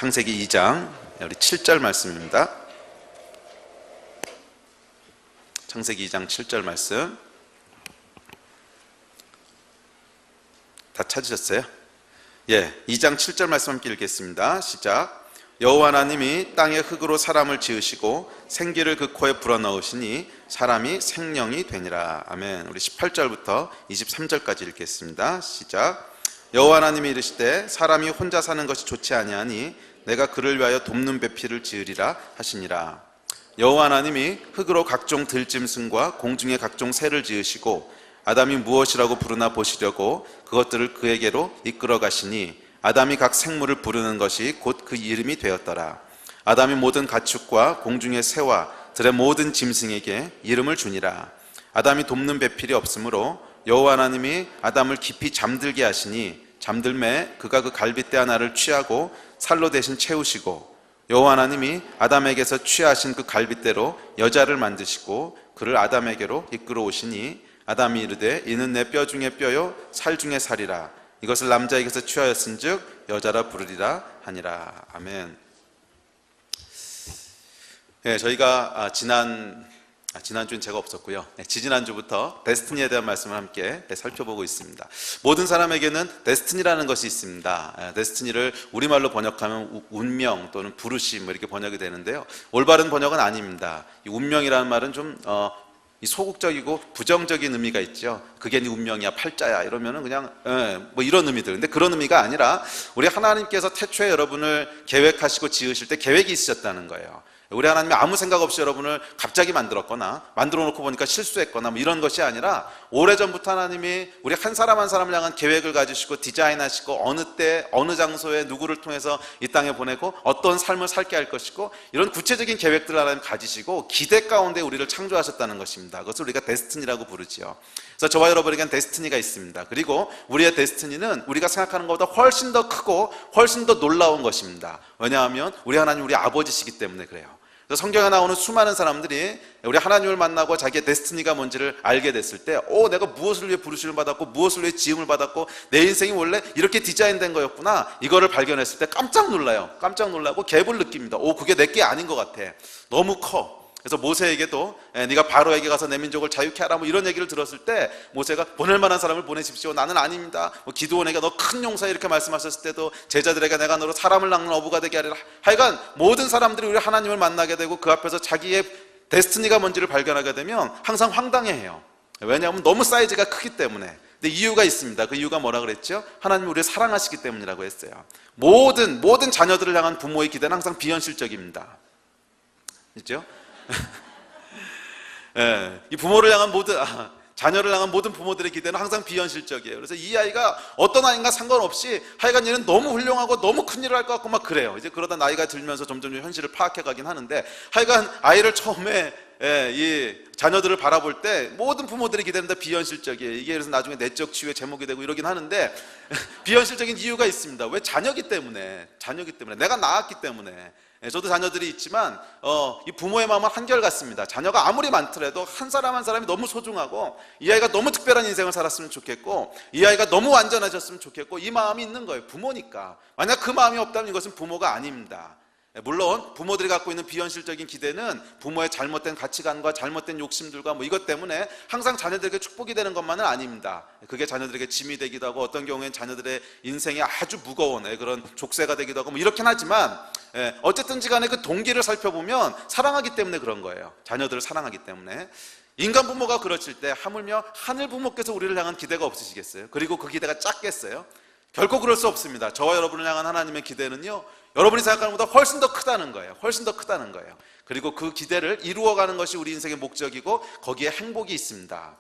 창세기 2장 우리 7절 말씀입니다. 창세기 2장 7절 말씀 다 찾으셨어요? 2장 7절 말씀 함께 읽겠습니다. 시작. 여호와 하나님이 땅의 흙으로 사람을 지으시고 생기를 그 코에 불어넣으시니 사람이 생령이 되니라. 아멘. 우리 18절부터 23절까지 읽겠습니다. 시작. 여호와 하나님이 이르시되 사람이 혼자 사는 것이 좋지 아니하니 내가 그를 위하여 돕는 배필을 지으리라 하시니라. 여호와 하나님이 흙으로 각종 들짐승과 공중의 각종 새를 지으시고 아담이 무엇이라고 부르나 보시려고 그것들을 그에게로 이끌어 가시니 아담이 각 생물을 부르는 것이 곧 그 이름이 되었더라. 아담이 모든 가축과 공중의 새와 들의 모든 짐승에게 이름을 주니라. 아담이 돕는 배필이 없으므로 여호와 하나님이 아담을 깊이 잠들게 하시니 잠들매 그가 그 갈빗대 하나를 취하고 살로 대신 채우시고 여호와 하나님이 아담에게서 취하신 그 갈빗대로 여자를 만드시고 그를 아담에게로 이끌어 오시니 아담이 이르되 이는 내 뼈 중에 뼈요 살 중에 살이라. 이것을 남자에게서 취하였은즉 여자라 부르리라 하니라. 아멘. 저희가 지난주는 제가 없었고요. 지지난주부터 데스티니에 대한 말씀을 함께 살펴보고 있습니다. 모든 사람에게는 데스티니라는 것이 있습니다. 데스티니를 우리말로 번역하면 운명 또는 부르심 이렇게 번역이 되는데요. 올바른 번역은 아닙니다. 이 운명이라는 말은 좀 소극적이고 부정적인 의미가 있죠. 그게 네 운명이야, 팔자야 이러면은 그냥 뭐 이런 의미들. 근데 그런 의미가 아니라 우리 하나님께서 태초에 여러분을 계획하시고 지으실 때 계획이 있으셨다는 거예요. 우리 하나님이 아무 생각 없이 여러분을 갑자기 만들었거나 만들어 놓고 보니까 실수했거나 뭐 이런 것이 아니라 오래전부터 하나님이 우리 한 사람 한 사람을 향한 계획을 가지시고 디자인하시고 어느 때 어느 장소에 누구를 통해서 이 땅에 보내고 어떤 삶을 살게 할 것이고 이런 구체적인 계획들을 하나님 가지시고 기대 가운데 우리를 창조하셨다는 것입니다. 그것을 우리가 데스티니라고 부르지요. 그래서 저와 여러분에게는 데스티니가 있습니다. 그리고 우리의 데스티니는 우리가 생각하는 것보다 훨씬 더 크고 훨씬 더 놀라운 것입니다. 왜냐하면 우리 하나님 우리 아버지시기 때문에 그래요. 성경에 나오는 수많은 사람들이 우리 하나님을 만나고 자기의 데스티니가 뭔지를 알게 됐을 때 내가 무엇을 위해 부르심을 받았고 무엇을 위해 지음을 받았고 내 인생이 원래 이렇게 디자인된 거였구나, 이거를 발견했을 때 깜짝 놀라요. 깜짝 놀라고 갭을 느낍니다. 그게 내게 아닌 것 같아. 너무 커. 그래서 모세에게도 네가 바로에게 가서 내 민족을 자유케 하라 뭐 이런 얘기를 들었을 때 모세가 보낼 만한 사람을 보내십시오. 나는 아닙니다. 기드온에게 너 큰 용사 이렇게 말씀하셨을 때도 제자들에게 내가 너로 사람을 낚는 어부가 되게 하리라. 하여간 모든 사람들이 우리 하나님을 만나게 되고 그 앞에서 자기의 데스티니가 뭔지를 발견하게 되면 항상 황당해해요. 왜냐하면 너무 사이즈가 크기 때문에. 근데 이유가 있습니다. 그 이유가 뭐라 그랬죠? 하나님이 우리를 사랑하시기 때문이라고 했어요. 모든 자녀들을 향한 부모의 기대는 항상 비현실적입니다. 있죠? 이 부모를 향한 자녀를 향한 모든 부모들의 기대는 항상 비현실적이에요. 그래서 이 아이가 어떤 아이인가 상관없이 하여간 얘는 너무 훌륭하고 너무 큰 일을 할 것 같고 막 그래요. 이제 그러다 나이가 들면서 점점 현실을 파악해 가긴 하는데 하여간 아이를 처음에 이 자녀들을 바라볼 때 모든 부모들의 기대는 다 비현실적이에요. 이게 그래서 나중에 내적 치유의 제목이 되고 이러긴 하는데 비현실적인 이유가 있습니다. 왜? 자녀기 때문에 내가 낳았기 때문에. 저도 자녀들이 있지만 이 부모의 마음은 한결같습니다. 자녀가 아무리 많더라도 한 사람 한 사람이 너무 소중하고 이 아이가 너무 특별한 인생을 살았으면 좋겠고 이 아이가 너무 완전해졌으면 좋겠고 이 마음이 있는 거예요. 부모니까. 만약 그 마음이 없다면 이것은 부모가 아닙니다. 물론 부모들이 갖고 있는 비현실적인 기대는 부모의 잘못된 가치관과 잘못된 욕심들과 뭐 이것 때문에 항상 자녀들에게 축복이 되는 것만은 아닙니다. 그게 자녀들에게 짐이 되기도 하고 어떤 경우에는 자녀들의 인생이 아주 무거운 그런 족쇄가 되기도 하고 뭐 이렇긴 하지만 어쨌든지 간에 그 동기를 살펴보면 사랑하기 때문에 그런 거예요. 자녀들을 사랑하기 때문에. 인간 부모가 그러실 때 하물며 하늘 부모께서 우리를 향한 기대가 없으시겠어요? 그리고 그 기대가 작겠어요? 결코 그럴 수 없습니다. 저와 여러분을 향한 하나님의 기대는요, 여러분이 생각하는 것보다 훨씬 더 크다는 거예요. 훨씬 더 크다는 거예요. 그리고 그 기대를 이루어가는 것이 우리 인생의 목적이고 거기에 행복이 있습니다.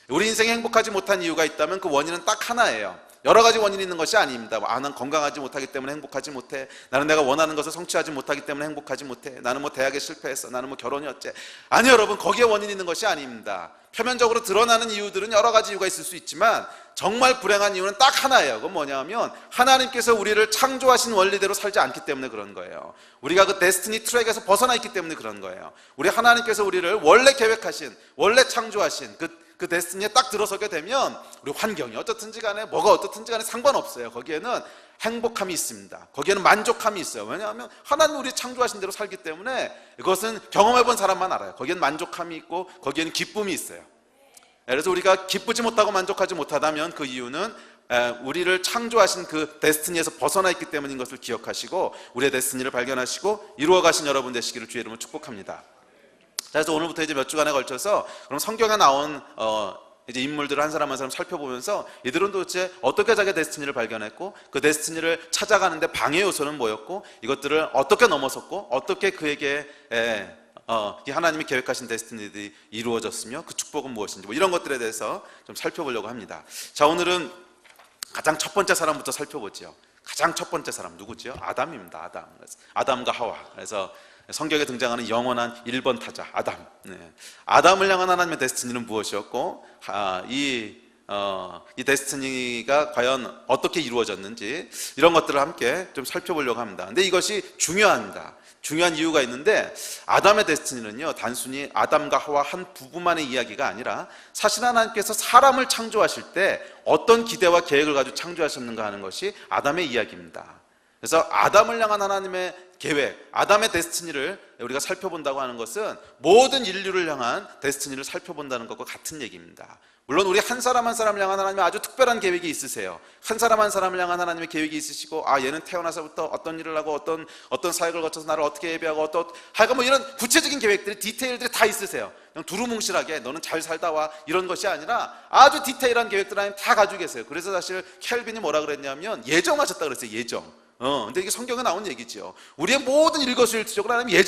우리 인생이 행복하지 못한 이유가 있다면 그 원인은 딱 하나예요. 여러 가지 원인이 있는 것이 아닙니다. 나는 건강하지 못하기 때문에 행복하지 못해. 나는 내가 원하는 것을 성취하지 못하기 때문에 행복하지 못해. 나는 뭐 대학에 실패했어. 나는 뭐 결혼이 어째. 아니 여러분, 거기에 원인이 있는 것이 아닙니다. 표면적으로 드러나는 이유들은 여러 가지 이유가 있을 수 있지만 정말 불행한 이유는 딱 하나예요. 그건 뭐냐면 하나님께서 우리를 창조하신 원리대로 살지 않기 때문에 그런 거예요. 우리가 그 데스티니 트랙에서 벗어나 있기 때문에 그런 거예요. 우리 하나님께서 우리를 원래 계획하신, 원래 창조하신 그 데스티니에 딱 들어서게 되면 우리 환경이 어떻든지 간에 뭐가 어떻든지 간에 상관없어요. 거기에는 행복함이 있습니다. 거기에는 만족함이 있어요. 왜냐하면 하나님 우리 창조하신 대로 살기 때문에 이것은 경험해본 사람만 알아요. 거기에는 만족함이 있고 거기에는 기쁨이 있어요. 그래서 우리가 기쁘지 못하고 만족하지 못하다면 그 이유는 우리를 창조하신 그 데스티니에서 벗어나 있기 때문인 것을 기억하시고 우리의 데스티니를 발견하시고 이루어가신 여러분 되시기를 주의 이름으로 축복합니다. 자, 그래서 오늘부터 이제 몇 주간에 걸쳐서 그럼 성경에 나온 이제 인물들을 한 사람 한 사람 살펴보면서 이들은 도대체 어떻게 자기의 데스티니를 발견했고 그 데스티니를 찾아가는데 방해 요소는 뭐였고 이것들을 어떻게 넘어섰고 어떻게 그에게 이 하나님이 계획하신 데스티니들이 이루어졌으며 그 축복은 무엇인지 뭐 이런 것들에 대해서 좀 살펴보려고 합니다. 자, 오늘은 가장 첫 번째 사람부터 살펴보죠. 가장 첫 번째 사람 누구죠? 아담입니다. 아담. 아담과 하와. 그래서 성경에 등장하는 영원한 1번 타자 아담. 아담을 향한 하나님의 데스티니는 무엇이었고 이 데스티니가 과연 어떻게 이루어졌는지 이런 것들을 함께 좀 살펴보려고 합니다. 근데 이것이 중요합니다. 중요한 이유가 있는데 아담의 데스티니는요 단순히 아담과 하와 한 부부만의 이야기가 아니라 사실 하나님께서 사람을 창조하실 때 어떤 기대와 계획을 가지고 창조하셨는가 하는 것이 아담의 이야기입니다. 그래서 아담을 향한 하나님의 계획, 아담의 데스티니를 우리가 살펴본다고 하는 것은 모든 인류를 향한 데스티니를 살펴본다는 것과 같은 얘기입니다. 물론 우리 한 사람 한 사람을 향한 하나님의 아주 특별한 계획이 있으세요. 한 사람 한 사람을 향한 하나님의 계획이 있으시고 얘는 태어나서부터 어떤 일을 하고 어떤 사역을 거쳐서 나를 어떻게 예배하고 하여간 뭐 이런 구체적인 계획들이 디테일들이 다 있으세요. 그냥 두루뭉실하게 너는 잘 살다 와 이런 것이 아니라 아주 디테일한 계획들 하나님 다 가지고 계세요. 그래서 사실 켈빈이 뭐라 그랬냐면 예정하셨다 그랬어요. 예정. 근데 이게 성경에 나온 얘기죠. 우리의 모든 일거수일투족을 하나님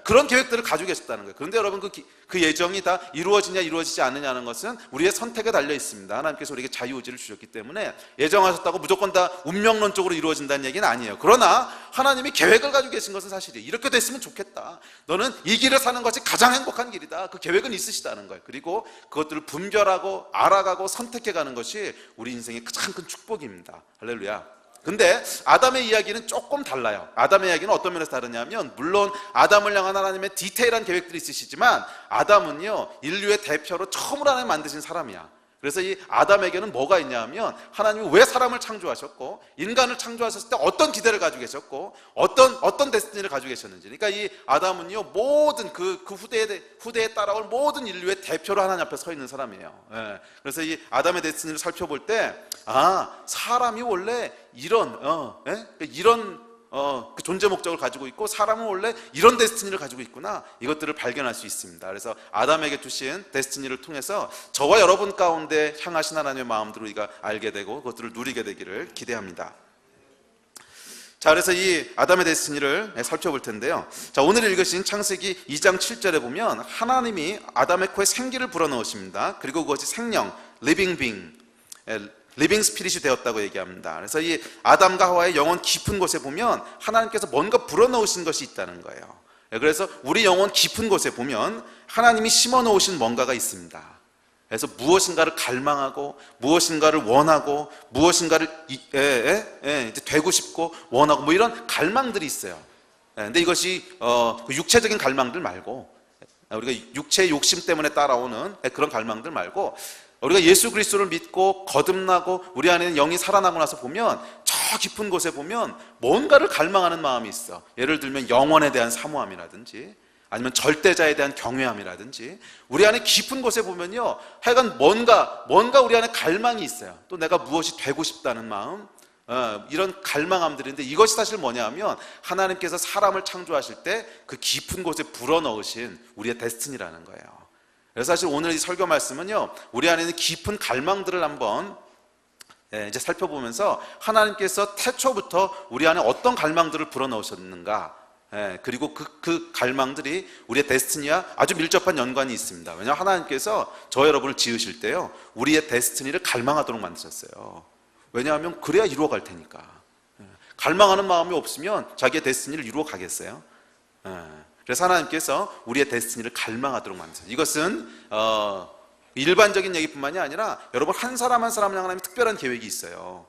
그런 계획들을 가지고 계셨다는 거예요. 그런데 여러분 그 예정이 다 이루어지냐 이루어지지 않느냐는 것은 우리의 선택에 달려 있습니다. 하나님께서 우리에게 자유의지를 주셨기 때문에 예정하셨다고 무조건 다 운명론적으로 이루어진다는 얘기는 아니에요. 그러나 하나님이 계획을 가지고 계신 것은 사실이에요. 이렇게 됐으면 좋겠다. 너는 이 길을 사는 것이 가장 행복한 길이다. 그 계획은 있으시다는 거예요. 그리고 그것들을 분별하고 알아가고 선택해가는 것이 우리 인생의 가장 큰 축복입니다. 할렐루야. 근데 아담의 이야기는 조금 달라요. 아담의 이야기는 어떤 면에서 다르냐면 물론 아담을 향한 하나님의 디테일한 계획들이 있으시지만 아담은요 인류의 대표로 처음으로 하나님 만드신 사람이야. 그래서 이 아담에게는 뭐가 있냐 하면 하나님이 왜 사람을 창조하셨고 인간을 창조하셨을 때 어떤 기대를 가지고 계셨고 어떤 데스티니를 가지고 계셨는지. 그러니까 이 아담은요 모든 그 후대에 따라올 모든 인류의 대표로 하나님 앞에 서 있는 사람이에요. 그래서 이 아담의 데스티니를 살펴볼 때 사람이 원래 이런 그 존재 목적을 가지고 있고 사람은 원래 이런 데스티니를 가지고 있구나. 이것들을 발견할 수 있습니다. 그래서 아담에게 주신 데스티니를 통해서 저와 여러분 가운데 향하신 하나님의 마음들을 우리가 알게 되고 그것들을 누리게 되기를 기대합니다. 자, 그래서 이 아담의 데스티니를 살펴볼 텐데요. 자, 오늘 읽으신 창세기 2장 7절에 보면 하나님이 아담의 코에 생기를 불어넣으십니다. 그리고 그것이 생명, 리빙 빙, 리빙 스피릿이 되었다고 얘기합니다. 그래서 이 아담과 하와의 영혼 깊은 곳에 보면 하나님께서 뭔가 불어넣으신 것이 있다는 거예요. 그래서 우리 영혼 깊은 곳에 보면 하나님이 심어놓으신 뭔가가 있습니다. 그래서 무엇인가를 갈망하고 무엇인가를 원하고 무엇인가를 이제 되고 싶고 원하고 뭐 이런 갈망들이 있어요. 근데 이것이 그 육체적인 갈망들 말고 우리가 육체의 욕심 때문에 따라오는 그런 갈망들 말고 우리가 예수 그리스도를 믿고 거듭나고 우리 안에는 영이 살아나고 나서 보면 저 깊은 곳에 보면 뭔가를 갈망하는 마음이 있어. 예를 들면 영원에 대한 사모함이라든지 아니면 절대자에 대한 경외함이라든지 우리 안에 깊은 곳에 보면요 하여간 뭔가 우리 안에 갈망이 있어요. 또 내가 무엇이 되고 싶다는 마음, 이런 갈망함들인데 이것이 사실 뭐냐 하면 하나님께서 사람을 창조하실 때 그 깊은 곳에 불어넣으신 우리의 데스티니라는 거예요. 그래서 사실 오늘 이 설교 말씀은요 우리 안에 있는 깊은 갈망들을 한번 이제 살펴보면서 하나님께서 태초부터 우리 안에 어떤 갈망들을 불어넣으셨는가, 그리고 그 갈망들이 우리의 데스티니와 아주 밀접한 연관이 있습니다. 왜냐하면 하나님께서 저 여러분을 지으실 때요 우리의 데스티니를 갈망하도록 만드셨어요. 왜냐하면 그래야 이루어갈 테니까. 갈망하는 마음이 없으면 자기의 데스티니를 이루어 가겠어요? 그래서 하나님께서 우리의 데스티니를 갈망하도록 만드셨어요. 이것은 일반적인 얘기뿐만이 아니라 여러분 한 사람 한 사람을 향한 하나님의 특별한 계획이 있어요.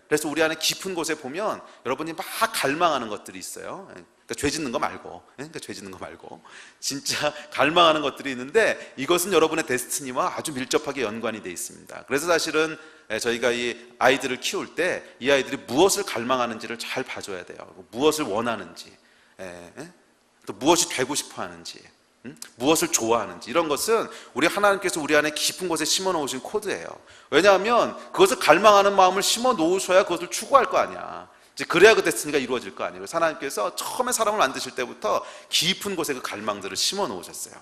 그래서 우리 안에 깊은 곳에 보면 여러분이 막 갈망하는 것들이 있어요. 그러니까 죄 짓는 거 말고, 그러니까 죄 짓는 거 말고 진짜 갈망하는 것들이 있는데 이것은 여러분의 데스티니와 아주 밀접하게 연관이 되어 있습니다. 그래서 사실은 저희가 이 아이들을 키울 때 이 아이들이 무엇을 갈망하는지를 잘 봐줘야 돼요. 무엇을 원하는지, 또 무엇이 되고 싶어 하는지, 무엇을 좋아하는지, 이런 것은 우리 하나님께서 우리 안에 깊은 곳에 심어 놓으신 코드예요. 왜냐하면 그것을 갈망하는 마음을 심어 놓으셔야 그것을 추구할 거 아니야. 이제 그래야 그 데스티니가 이루어질 거 아니에요. 그래서 하나님께서 처음에 사람을 만드실 때부터 깊은 곳에 그 갈망들을 심어 놓으셨어요.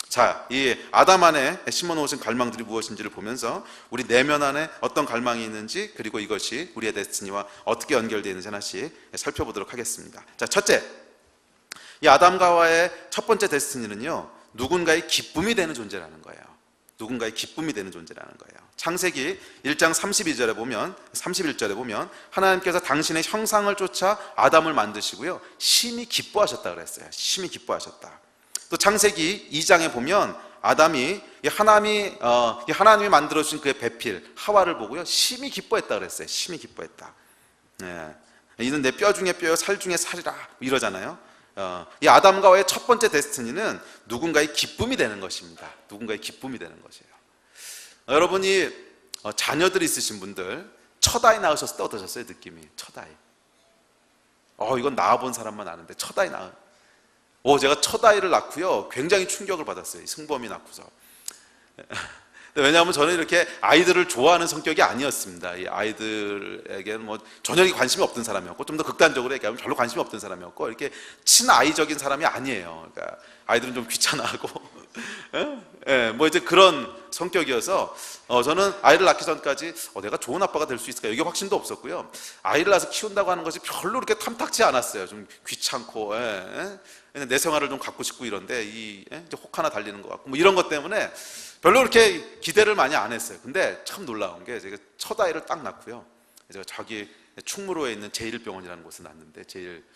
자, 이 아담 안에 심어 놓으신 갈망들이 무엇인지를 보면서 우리 내면 안에 어떤 갈망이 있는지, 그리고 이것이 우리의 데스티니와 어떻게 연결되어 있는지 하나씩 살펴보도록 하겠습니다. 자, 첫째, 이 아담과 하와의 첫 번째 데스티니는요, 누군가의 기쁨이 되는 존재라는 거예요. 누군가의 기쁨이 되는 존재라는 거예요. 창세기 1장 31절에 보면 하나님께서 당신의 형상을 쫓아 아담을 만드시고요, 심히 기뻐하셨다 그랬어요. 심히 기뻐하셨다. 또 창세기 2장에 보면 아담이 하나님이 만들어 주신 그의 배필 하와를 보고요, 심히 기뻐했다 그랬어요. 심히 기뻐했다. 이는 내 뼈 중에 뼈요 살 중에 살이라 이러잖아요. 이 아담과 하와의 첫 번째 데스티니는 누군가의 기쁨이 되는 것입니다. 누군가의 기쁨이 되는 것이에요. 여러분이 자녀들이 있으신 분들 첫 아이 낳으셨을 때 어떠셨어요? 느낌이 첫 아이. 이건 낳아본 사람만 아는데 첫 아이 제가 첫 아이를 낳고요, 굉장히 충격을 받았어요. 승범이 낳고서. 왜냐하면 저는 이렇게 아이들을 좋아하는 성격이 아니었습니다. 이 아이들에게는 전혀 관심이 없던 사람이었고, 좀 더 극단적으로 얘기하면 별로 관심이 없던 사람이었고, 이렇게 친아이적인 사람이 아니에요. 그러니까 아이들은 좀 귀찮아하고 이제 그런 성격이어서 저는 아이를 낳기 전까지 내가 좋은 아빠가 될 수 있을까, 이게 확신도 없었고요. 아이를 낳아서 키운다고 하는 것이 별로 그렇게 탐탁지 않았어요. 좀 귀찮고, 내 생활을 좀 갖고 싶고 이런데 이제 혹 하나 달리는 것 같고 이런 것 때문에 별로 그렇게 기대를 많이 안 했어요. 근데 참 놀라운 게, 제가 첫 아이를 딱 낳고요, 제가 저기 충무로에 있는 제1병원이라는 곳에 낳았는데,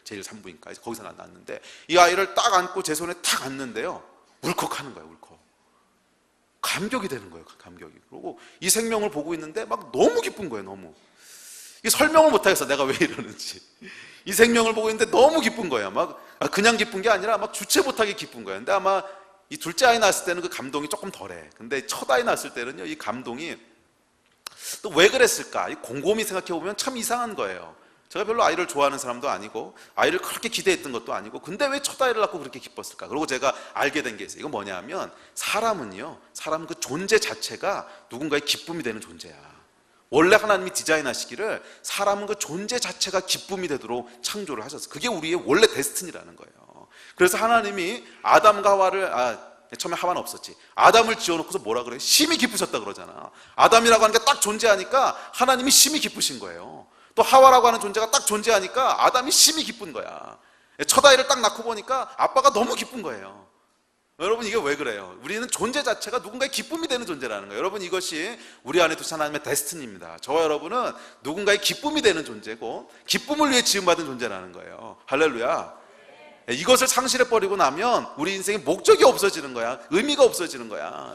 제1산부인과 거기서 낳았는데, 이 아이를 딱 안고 제 손에 탁 안는데요, 울컥하는 거예요. 울컥. 감격이 되는 거예요. 감격이. 그리고 이 생명을 보고 있는데 막 너무 기쁜 거예요. 너무. 이 설명을 못 하겠어, 내가 왜 이러는지. 이 생명을 보고 있는데 너무 기쁜 거예요. 막 그냥 기쁜 게 아니라 막 주체 못하게 기쁜 거예요. 근데 아마 이 둘째 아이 낳았을 때는 그 감동이 조금 덜해. 근데 첫 아이 낳았을 때는요, 이 감동이 또 왜 그랬을까? 곰곰이 생각해 보면 참 이상한 거예요. 제가 별로 아이를 좋아하는 사람도 아니고 아이를 그렇게 기대했던 것도 아니고, 근데 왜 첫 아이를 낳고 그렇게 기뻤을까? 그리고 제가 알게 된 게 있어요. 이건 뭐냐면, 사람은 그 존재 자체가 누군가의 기쁨이 되는 존재야. 원래 하나님이 디자인하시기를 사람은 그 존재 자체가 기쁨이 되도록 창조를 하셨어요. 그게 우리의 원래 데스티니라는 거예요. 그래서 하나님이 아담과 하와를 처음에 하와는 없었지, 아담을 지어놓고서 뭐라 그래요? 심히 기쁘셨다 그러잖아. 아담이라고 하는 게 딱 존재하니까 하나님이 심히 기쁘신 거예요. 또 하와라고 하는 존재가 딱 존재하니까 아담이 심히 기쁜 거야. 첫 아이를 딱 낳고 보니까 아빠가 너무 기쁜 거예요. 여러분, 이게 왜 그래요? 우리는 존재 자체가 누군가의 기쁨이 되는 존재라는 거예요. 여러분, 이것이 우리 안에 두신 하나님의 데스티니입니다. 저와 여러분은 누군가의 기쁨이 되는 존재고, 기쁨을 위해 지음받은 존재라는 거예요. 할렐루야. 이것을 상실해버리고 나면 우리 인생의 목적이 없어지는 거야. 의미가 없어지는 거야.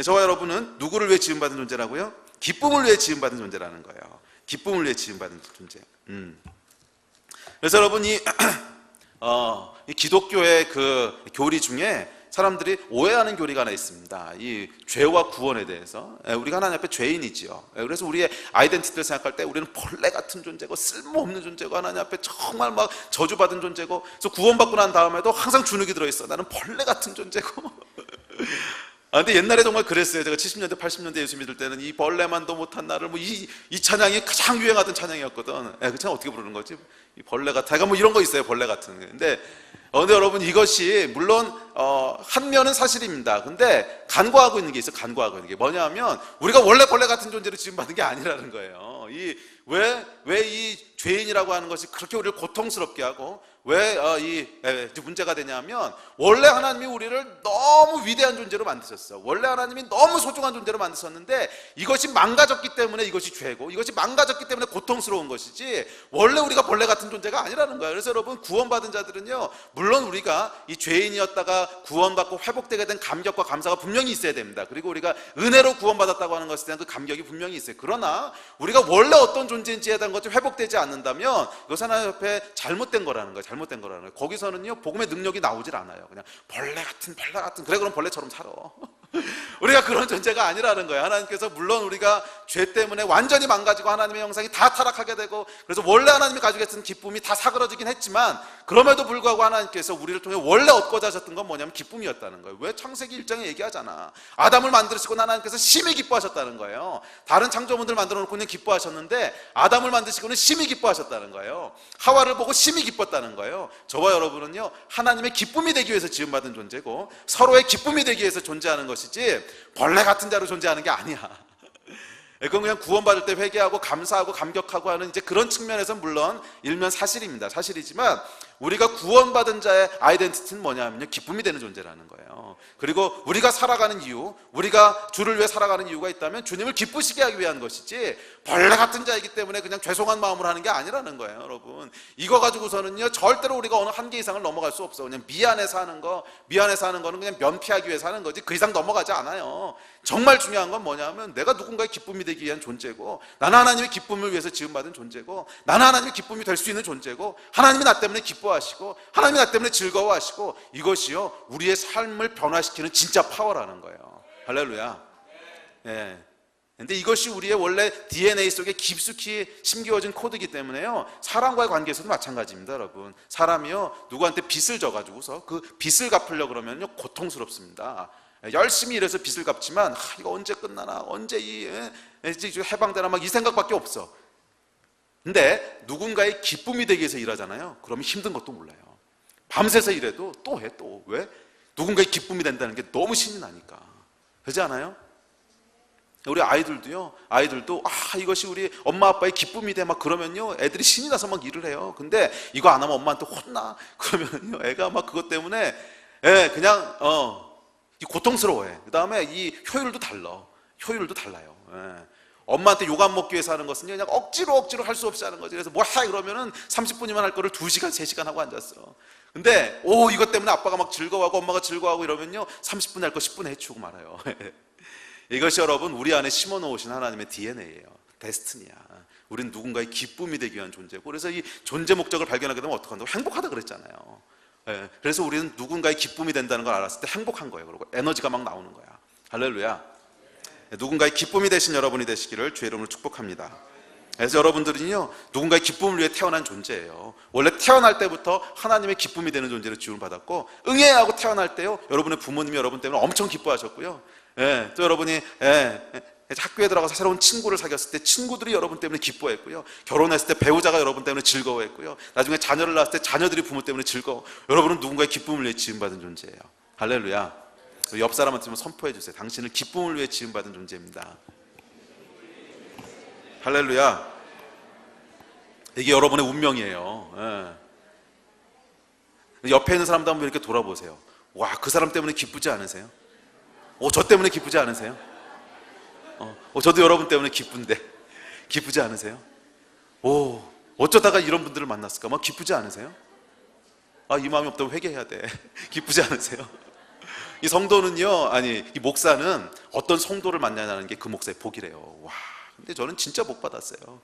저와 여러분은 누구를 위해 지음받은 존재라고요? 기쁨을 위해 지음받은 존재라는 거예요. 기쁨을 위해 지음받은 존재. 그래서 여러분이 이 기독교의 그 교리 중에 사람들이 오해하는 교리가 하나 있습니다. 이 죄와 구원에 대해서. 우리가 하나님 앞에 죄인이지요. 그래서 우리의 아이덴티티를 생각할 때 우리는 벌레 같은 존재고 쓸모없는 존재고 하나님 앞에 정말 막 저주받은 존재고, 그래서 구원받고 난 다음에도 항상 주눅이 들어있어. 나는 벌레 같은 존재고. 근데 옛날에 정말 그랬어요. 제가 70년대 80년대 예수 믿을 때는 이 벌레만도 못한 나를 이 찬양이 가장 유행하던 찬양이었거든. 그 찬양 어떻게 부르는 거지? 이 벌레 같아. 이런 거 있어요. 벌레 같은. 근데 여러분, 이것이 물론 한 면은 사실입니다. 근데 간과하고 있는 게 있어요. 간과하고 있는 게 뭐냐면, 우리가 원래 벌레 같은 존재로 지음받은 게 아니라는 거예요. 왜 이 죄인이라고 하는 것이 그렇게 우리를 고통스럽게 하고 왜 문제가 되냐면 원래 하나님이 우리를 너무 위대한 존재로 만드셨어. 원래 하나님이 너무 소중한 존재로 만드셨는데 이것이 망가졌기 때문에 이것이 죄고 이것이 망가졌기 때문에 고통스러운 것이지 원래 우리가 벌레 같은 존재가 아니라는 거예요. 그래서 여러분 구원받은 자들은요 물론 우리가 이 죄인이었다가 구원받고 회복되게 된 감격과 감사가 분명히 있어야 됩니다. 그리고 우리가 은혜로 구원받았다고 하는 것에 대한 그 감격이 분명히 있어요. 그러나 우리가 원래 어떤 존재인지에 대한 것이 회복되지 않는다면 이것은 하나님 앞에 잘못된 거라는 거예요. 잘못된 거라는 거예요. 거기서는요 복음의 능력이 나오질 않아요. 그냥 벌레 같은 그래 그럼 벌레처럼 살아. 우리가 그런 존재가 아니라는 거예요. 하나님께서 물론 우리가 죄 때문에 완전히 망가지고 하나님의 형상이 다 타락하게 되고 그래서 원래 하나님이 가지고 계신 기쁨이 다 사그러지긴 했지만 그럼에도 불구하고 하나님께서 우리를 통해 원래 얻고자 하셨던 건 뭐냐면 기쁨이었다는 거예요. 왜 창세기 1장에 얘기하잖아. 아담을 만드시고 하나님께서 심히 기뻐하셨다는 거예요. 다른 창조물들 만들어 놓고 그냥 기뻐하셨는데 아담을 만드시고는 심히 기뻐하셨다는 거예요. 하와를 보고 심히 기뻤다는 거예요. 저와 여러분은요 하나님의 기쁨이 되기 위해서 지음받은 존재고 서로의 기쁨이 되기 위해서 존재하는 것이지 벌레 같은 자로 존재하는 게 아니야. 그건 그냥 구원받을 때 회개하고 감사하고 감격하고 하는 이제 그런 측면에서 물론 일면 사실입니다. 사실이지만 우리가 구원받은 자의 아이덴티티는 뭐냐면요 기쁨이 되는 존재라는 거예요. 그리고 우리가 살아가는 이유, 우리가 주를 위해 살아가는 이유가 있다면 주님을 기쁘시게 하기 위한 것이지 벌레 같은 자이기 때문에 그냥 죄송한 마음으로 하는 게 아니라는 거예요. 여러분 이거 가지고서는요 절대로 우리가 어느 한계 이상을 넘어갈 수 없어. 그냥 미안해서 하는 거는 그냥 면피하기 위해서 하는 거지 그 이상 넘어가지 않아요. 정말 중요한 건 뭐냐면 내가 누군가의 기쁨이 되기 위한 존재고 나는 하나님의 기쁨을 위해서 지음받은 존재고 나는 하나님의 기쁨이 될 수 있는 존재고 하나님이 나 때문에 기뻐하시고 하나님이 나 때문에 즐거워하시고 이것이요 우리의 삶을 변화시키는 진짜 파워라는 거예요. 할렐루야. 예. 근데 이것이 우리의 원래 DNA 속에 깊숙이 심겨진 코드이기 때문에요 사람과의 관계에서도 마찬가지입니다. 여러분 사람이요 누구한테 빚을 져가지고서 그 빚을 갚으려고 그러면요 고통스럽습니다. 열심히 일해서 빚을 갚지만 이거 언제 끝나나 언제 해방되나 막 이 생각밖에 없어. 근데 누군가의 기쁨이 되기 위해서 일하잖아요. 그러면 힘든 것도 몰라요. 밤새서 일해도 또 해. 또 왜? 누군가의 기쁨이 된다는 게 너무 신이 나니까. 그렇지 않아요? 우리 아이들도 이것이 우리 엄마 아빠의 기쁨이 돼 막 그러면요 애들이 신이 나서 막 일을 해요. 근데 이거 안 하면 엄마한테 혼나 그러면요 애가 막 그것 때문에 그냥 고통스러워해. 그 다음에 이 효율도 달라요. 엄마한테 욕 안 먹기 위해서 하는 것은 그냥 억지로 할 수 없이 하는 거지. 그래서 뭐 해 그러면은 30분이면 할 거를 2시간 3시간 하고 앉았어. 근데 이것 때문에 아빠가 막 즐거워하고 엄마가 즐거워하고 이러면요 30분 할 거 10분에 해치우고 말아요. 이것이 여러분 우리 안에 심어 놓으신 하나님의 DNA예요. 데스티니야. 우리는 누군가의 기쁨이 되기 위한 존재고 그래서 이 존재 목적을 발견하게 되면 어떡한다고? 행복하다 그랬잖아요. 그래서 우리는 누군가의 기쁨이 된다는 걸 알았을 때 행복한 거예요. 그리고 에너지가 막 나오는 거야. 할렐루야. 누군가의 기쁨이 되신 여러분이 되시기를 주의 이름으로 축복합니다. 그래서 여러분들은요 누군가의 기쁨을 위해 태어난 존재예요. 원래 태어날 때부터 하나님의 기쁨이 되는 존재로 지음을 받았고 응애야 하고 태어날 때요 여러분의 부모님이 여러분 때문에 엄청 기뻐하셨고요. 또 여러분이 학교에 들어가서 새로운 친구를 사귀었을 때 친구들이 여러분 때문에 기뻐했고요. 결혼했을 때 배우자가 여러분 때문에 즐거워했고요. 나중에 자녀를 낳았을 때 자녀들이 부모 때문에 즐거워. 여러분은 누군가의 기쁨을 위해 지음받은 존재예요. 할렐루야. 옆 사람한테 좀 선포해 주세요. 당신은 기쁨을 위해 지음받은 존재입니다. 할렐루야. 이게 여러분의 운명이에요. 옆에 있는 사람도 한번 이렇게 돌아보세요. 와, 그 사람 때문에 기쁘지 않으세요? 저 때문에 기쁘지 않으세요? 저도 여러분 때문에 기쁜데 기쁘지 않으세요? 어쩌다가 이런 분들을 만났을까? 막 기쁘지 않으세요? 이 마음이 없다면 회개해야 돼. 기쁘지 않으세요? 이 성도는요, 이 목사는 어떤 성도를 만나냐는 게 그 목사의 복이래요. 와, 근데 저는 진짜 복 받았어요.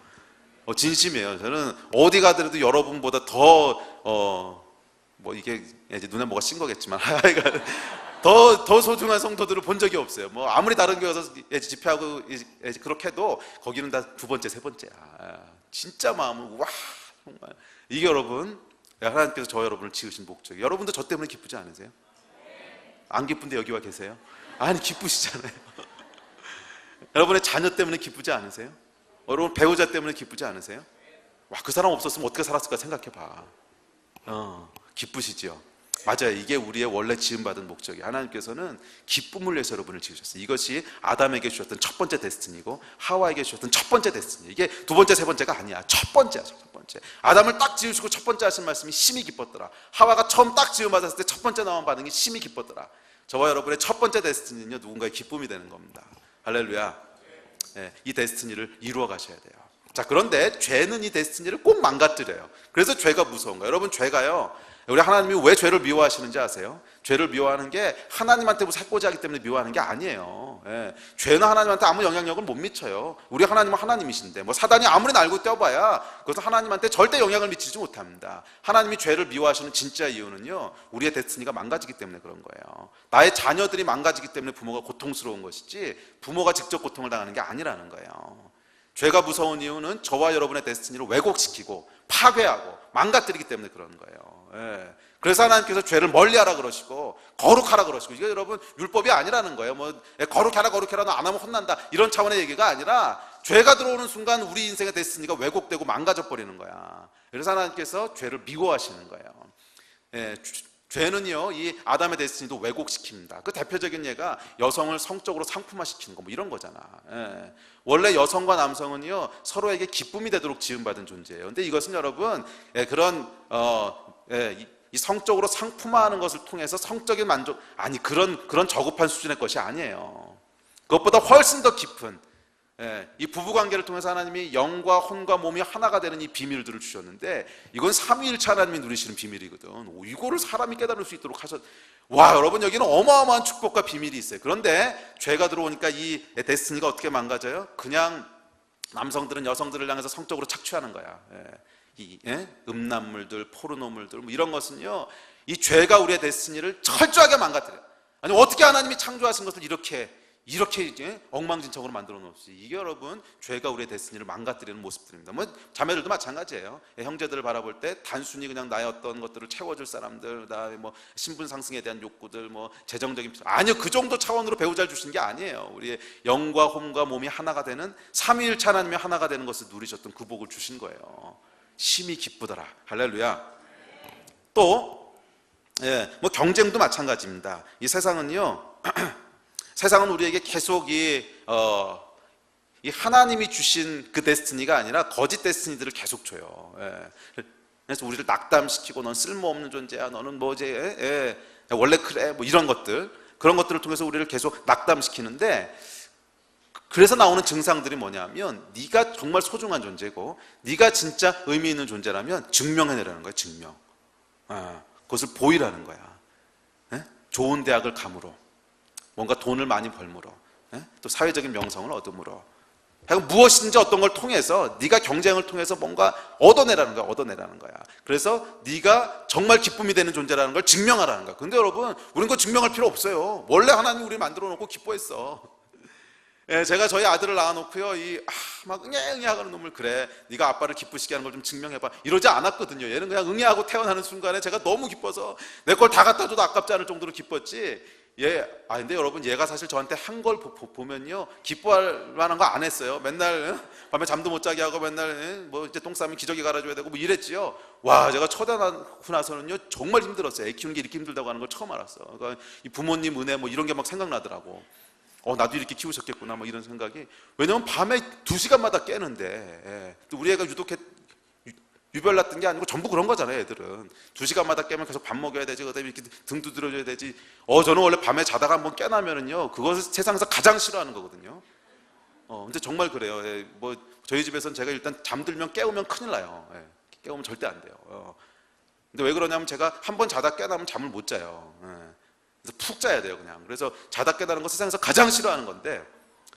진심이에요. 저는 어디 가더라도 여러분보다 더 이게 이제 눈에 뭐가 띈 거겠지만 더 소중한 성도들을 본 적이 없어요. 아무리 다른 교회 와서 집회하고 그렇게 해도 거기는 다 두 번째, 세 번째야. 진짜 마음은 와 정말 이게 여러분 하나님께서 저 여러분을 지으신 목적이에요. 여러분도 저 때문에 기쁘지 않으세요? 안 기쁜데 여기 와 계세요? 아니 기쁘시잖아요. 여러분의 자녀 때문에 기쁘지 않으세요? 여러분 배우자 때문에 기쁘지 않으세요? 와, 그 사람 없었으면 어떻게 살았을까 생각해봐. 기쁘시죠? 맞아요. 이게 우리의 원래 지음받은 목적이에요. 하나님께서는 기쁨을 위해서 여러분을 지으셨어요. 이것이 아담에게 주셨던 첫 번째 데스티니고 하와에게 주셨던 첫 번째 데스티니. 이게 두 번째, 세 번째가 아니야. 첫 번째야. 첫 번째. 번째. 아담을 딱 지으시고 첫 번째 하신 말씀이 심히 기뻤더라. 하와가 처음 딱 지음받았을 때 첫 번째 나온 반응이 심히 기뻤더라. 저와 여러분의 첫 번째 데스티니는요, 누군가의 기쁨이 되는 겁니다. 할렐루야. 예, 이 데스티니를 이루어 가셔야 돼요. 자, 그런데 죄는 이 데스티니를 꼭 망가뜨려요. 그래서 죄가 무서운 거예요. 여러분, 죄가요, 우리 하나님이 왜 죄를 미워하시는지 아세요? 죄를 미워하는 게 하나님한테 뭐 살고자 하기 때문에 미워하는 게 아니에요. 예, 죄는 하나님한테 아무 영향력을 못 미쳐요. 우리 하나님은 하나님이신데 뭐 사단이 아무리 날고 뛰어봐야 그것은 하나님한테 절대 영향을 미치지 못합니다. 하나님이 죄를 미워하시는 진짜 이유는요, 우리의 데스티니가 망가지기 때문에 그런 거예요. 나의 자녀들이 망가지기 때문에 부모가 고통스러운 것이지 부모가 직접 고통을 당하는 게 아니라는 거예요. 죄가 무서운 이유는 저와 여러분의 데스티니를 왜곡시키고 파괴하고 망가뜨리기 때문에 그런 거예요. 예. 그래서 하나님께서 죄를 멀리하라 그러시고 거룩하라 그러시고, 이게 여러분 율법이 아니라는 거예요. 뭐 거룩하라 너 안 하면 혼난다 이런 차원의 얘기가 아니라, 죄가 들어오는 순간 우리 인생의 데스티니가 왜곡되고 망가져 버리는 거야. 그래서 하나님께서 죄를 미워하시는 거예요. 예. 죄는요, 이 아담의 데스티니도 왜곡시킵니다. 그 대표적인 예가 여성을 성적으로 상품화시키는 거, 뭐 이런 거잖아. 예. 원래 여성과 남성은요, 서로에게 기쁨이 되도록 지음받은 존재예요. 근데 이것은 여러분, 그런 이 성적으로 상품화하는 것을 통해서 성적인 만족, 아니 그런 저급한 수준의 것이 아니에요. 그것보다 훨씬 더 깊은, 이 부부관계를 통해서 하나님이 영과 혼과 몸이 하나가 되는 이 비밀들을 주셨는데, 이건 삼위일체 하나님이 누리시는 비밀이거든. 이거를 사람이 깨달을 수 있도록 와, 여러분, 여기는 어마어마한 축복과 비밀이 있어요. 그런데 죄가 들어오니까 이 데스티니가 어떻게 망가져요? 그냥 남성들은 여성들을 향해서 성적으로 착취하는 거야. 음란물들, 포르노물들, 뭐 이런 것은요, 이 죄가 우리의 데스티니를 철저하게 망가뜨려요. 아니, 어떻게 하나님이 창조하신 것을 이렇게 이제 엉망진창으로 만들어 놓지? 이게 여러분, 죄가 우리의 데스티니를 망가뜨리는 모습들입니다. 뭐 자매들도 마찬가지예요. 형제들을 바라볼 때 단순히 그냥 나의 어떤 것들을 채워줄 사람들, 그다음에 뭐 신분 상승에 대한 욕구들, 뭐 재정적인 필요, 아니요, 그 정도 차원으로 배우자를 주신 게 아니에요. 우리의 영과 혼과 몸이 하나가 되는 삼위일체 하나님이 하나가 되는 것을 누리셨던 그 복을 주신 거예요. 심히 기쁘더라. 할렐루야. 또 뭐 경쟁도 마찬가지입니다. 이 세상은요, 세상은 우리에게 계속 이 하나님이 주신 그 데스티니가 아니라 거짓 데스티니들을 계속 줘요. 그래서 우리를 낙담시키고, 넌 쓸모없는 존재야, 너는 뭐지, 원래 그래, 뭐 이런 것들, 그런 것들을 통해서 우리를 계속 낙담시키는데, 그래서 나오는 증상들이 뭐냐면, 네가 정말 소중한 존재고 네가 진짜 의미 있는 존재라면 증명해내라는 거야. 증명. 그것을 보이라는 거야. 좋은 대학을 감으로, 뭔가 돈을 많이 벌므로, 또 사회적인 명성을 얻음으로, 무엇인지 어떤 걸 통해서 네가 경쟁을 통해서 뭔가 얻어내라는 거야. 그래서 네가 정말 기쁨이 되는 존재라는 걸 증명하라는 거야. 근데 여러분, 우린 그거 증명할 필요 없어요. 원래 하나님이 우리를 만들어 놓고 기뻐했어. 제가 저희 아들을 낳아놓고요, 막 응애하는 놈을, 그래, 네가 아빠를 기쁘시게 하는 걸 좀 증명해봐, 이러지 않았거든요. 얘는 그냥 응애하고 태어나는 순간에 제가 너무 기뻐서 내 걸 다 갖다 줘도 아깝지 않을 정도로 기뻤지. 근데 여러분, 얘가 사실 저한테 한 걸 보면요, 기뻐할 만한 거 안 했어요. 맨날 밤에 잠도 못 자게 하고, 맨날 뭐 이제 똥 싸면 기저귀 갈아줘야 되고 뭐 이랬지요. 와, 제가 초대하고 나서는요, 정말 힘들었어요. 애 키우는 게 이렇게 힘들다고 하는 걸 처음 알았어. 그러니까 이 부모님 은혜 뭐 이런 게 막 생각나더라고. 나도 이렇게 키우셨겠구나, 뭐 이런 생각이. 왜냐면 밤에 2시간마다 깨는데, 또 우리 애가 유독 유별났던 게 아니고 전부 그런 거잖아요. 애들은 2시간마다 깨면 계속 밥 먹여야 되지, 그다음에 이렇게 등 두드려줘야 되지. 저는 원래 밤에 자다가 한번 깨나면은요, 그것을 세상에서 가장 싫어하는 거거든요. 근데 정말 그래요. 뭐 저희 집에서는 제가 일단 잠들면, 깨우면 큰일 나요. 깨우면 절대 안 돼요. 근데 왜 그러냐면, 제가 한번 자다 깨나면 잠을 못 자요. 그래서 푹 자야 돼요, 그냥. 그래서 자다 깨다는 거 세상에서 가장 싫어하는 건데,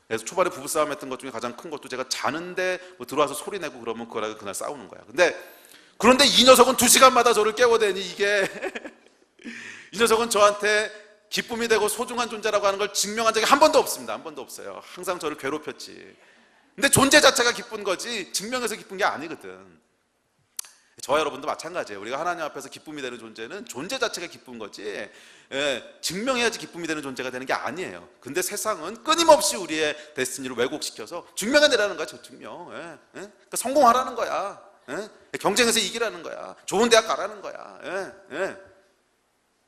그래서 초반에 부부싸움 했던 것 중에 가장 큰 것도, 제가 자는데 뭐 들어와서 소리 내고 그러면 그날 싸우는 거야. 그런데 이 녀석은 2시간마다 저를 깨워대니, 이게 이 녀석은 저한테 기쁨이 되고 소중한 존재라고 하는 걸 증명한 적이 한 번도 없습니다. 한 번도 없어요. 항상 저를 괴롭혔지. 근데 존재 자체가 기쁜 거지 증명해서 기쁜 게 아니거든. 저와 여러분도 마찬가지예요. 우리가 하나님 앞에서 기쁨이 되는 존재는 존재 자체가 기쁜 거지, 증명해야지 기쁨이 되는 존재가 되는 게 아니에요. 근데 세상은 끊임없이 우리의 데스티니를 왜곡시켜서 증명해내라는 거야. 저 증명. 그러니까 성공하라는 거야. 경쟁에서 이기라는 거야. 좋은 대학 가라는 거야.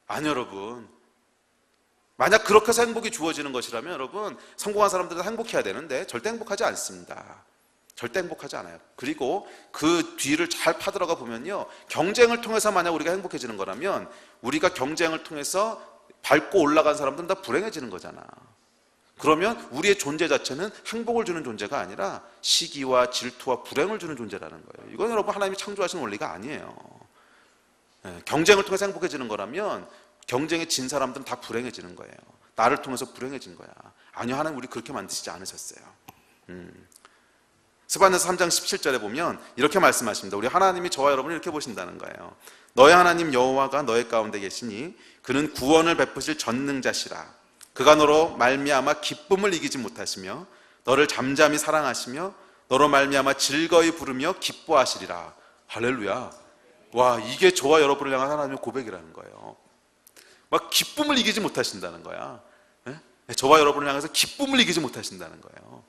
아니, 여러분, 만약 그렇게 해서 행복이 주어지는 것이라면, 여러분, 성공한 사람들은 행복해야 되는데 절대 행복하지 않습니다. 절대 행복하지 않아요. 그리고 그 뒤를 잘 파들어가 보면요, 경쟁을 통해서 만약 우리가 행복해지는 거라면 우리가 경쟁을 통해서 밟고 올라간 사람들은 다 불행해지는 거잖아. 그러면 우리의 존재 자체는 행복을 주는 존재가 아니라 시기와 질투와 불행을 주는 존재라는 거예요. 이건 여러분 하나님이 창조하신 원리가 아니에요. 경쟁을 통해서 행복해지는 거라면 경쟁에 진 사람들은 다 불행해지는 거예요. 나를 통해서 불행해진 거야. 아니요, 하나님 우리 그렇게 만드시지 않으셨어요. 스바냐서 3장 17절에 보면 이렇게 말씀하십니다. 우리 하나님이 저와 여러분을 이렇게 보신다는 거예요. 너의 하나님 여호와가 너의 가운데 계시니 그는 구원을 베푸실 전능자시라. 그가 너로 말미암아 기쁨을 이기지 못하시며 너를 잠잠히 사랑하시며 너로 말미암아 즐거이 부르며 기뻐하시리라. 할렐루야. 와, 이게 저와 여러분을 향한 하나님의 고백이라는 거예요. 막 기쁨을 이기지 못하신다는 거야. 저와 여러분을 향해서 기쁨을 이기지 못하신다는 거예요.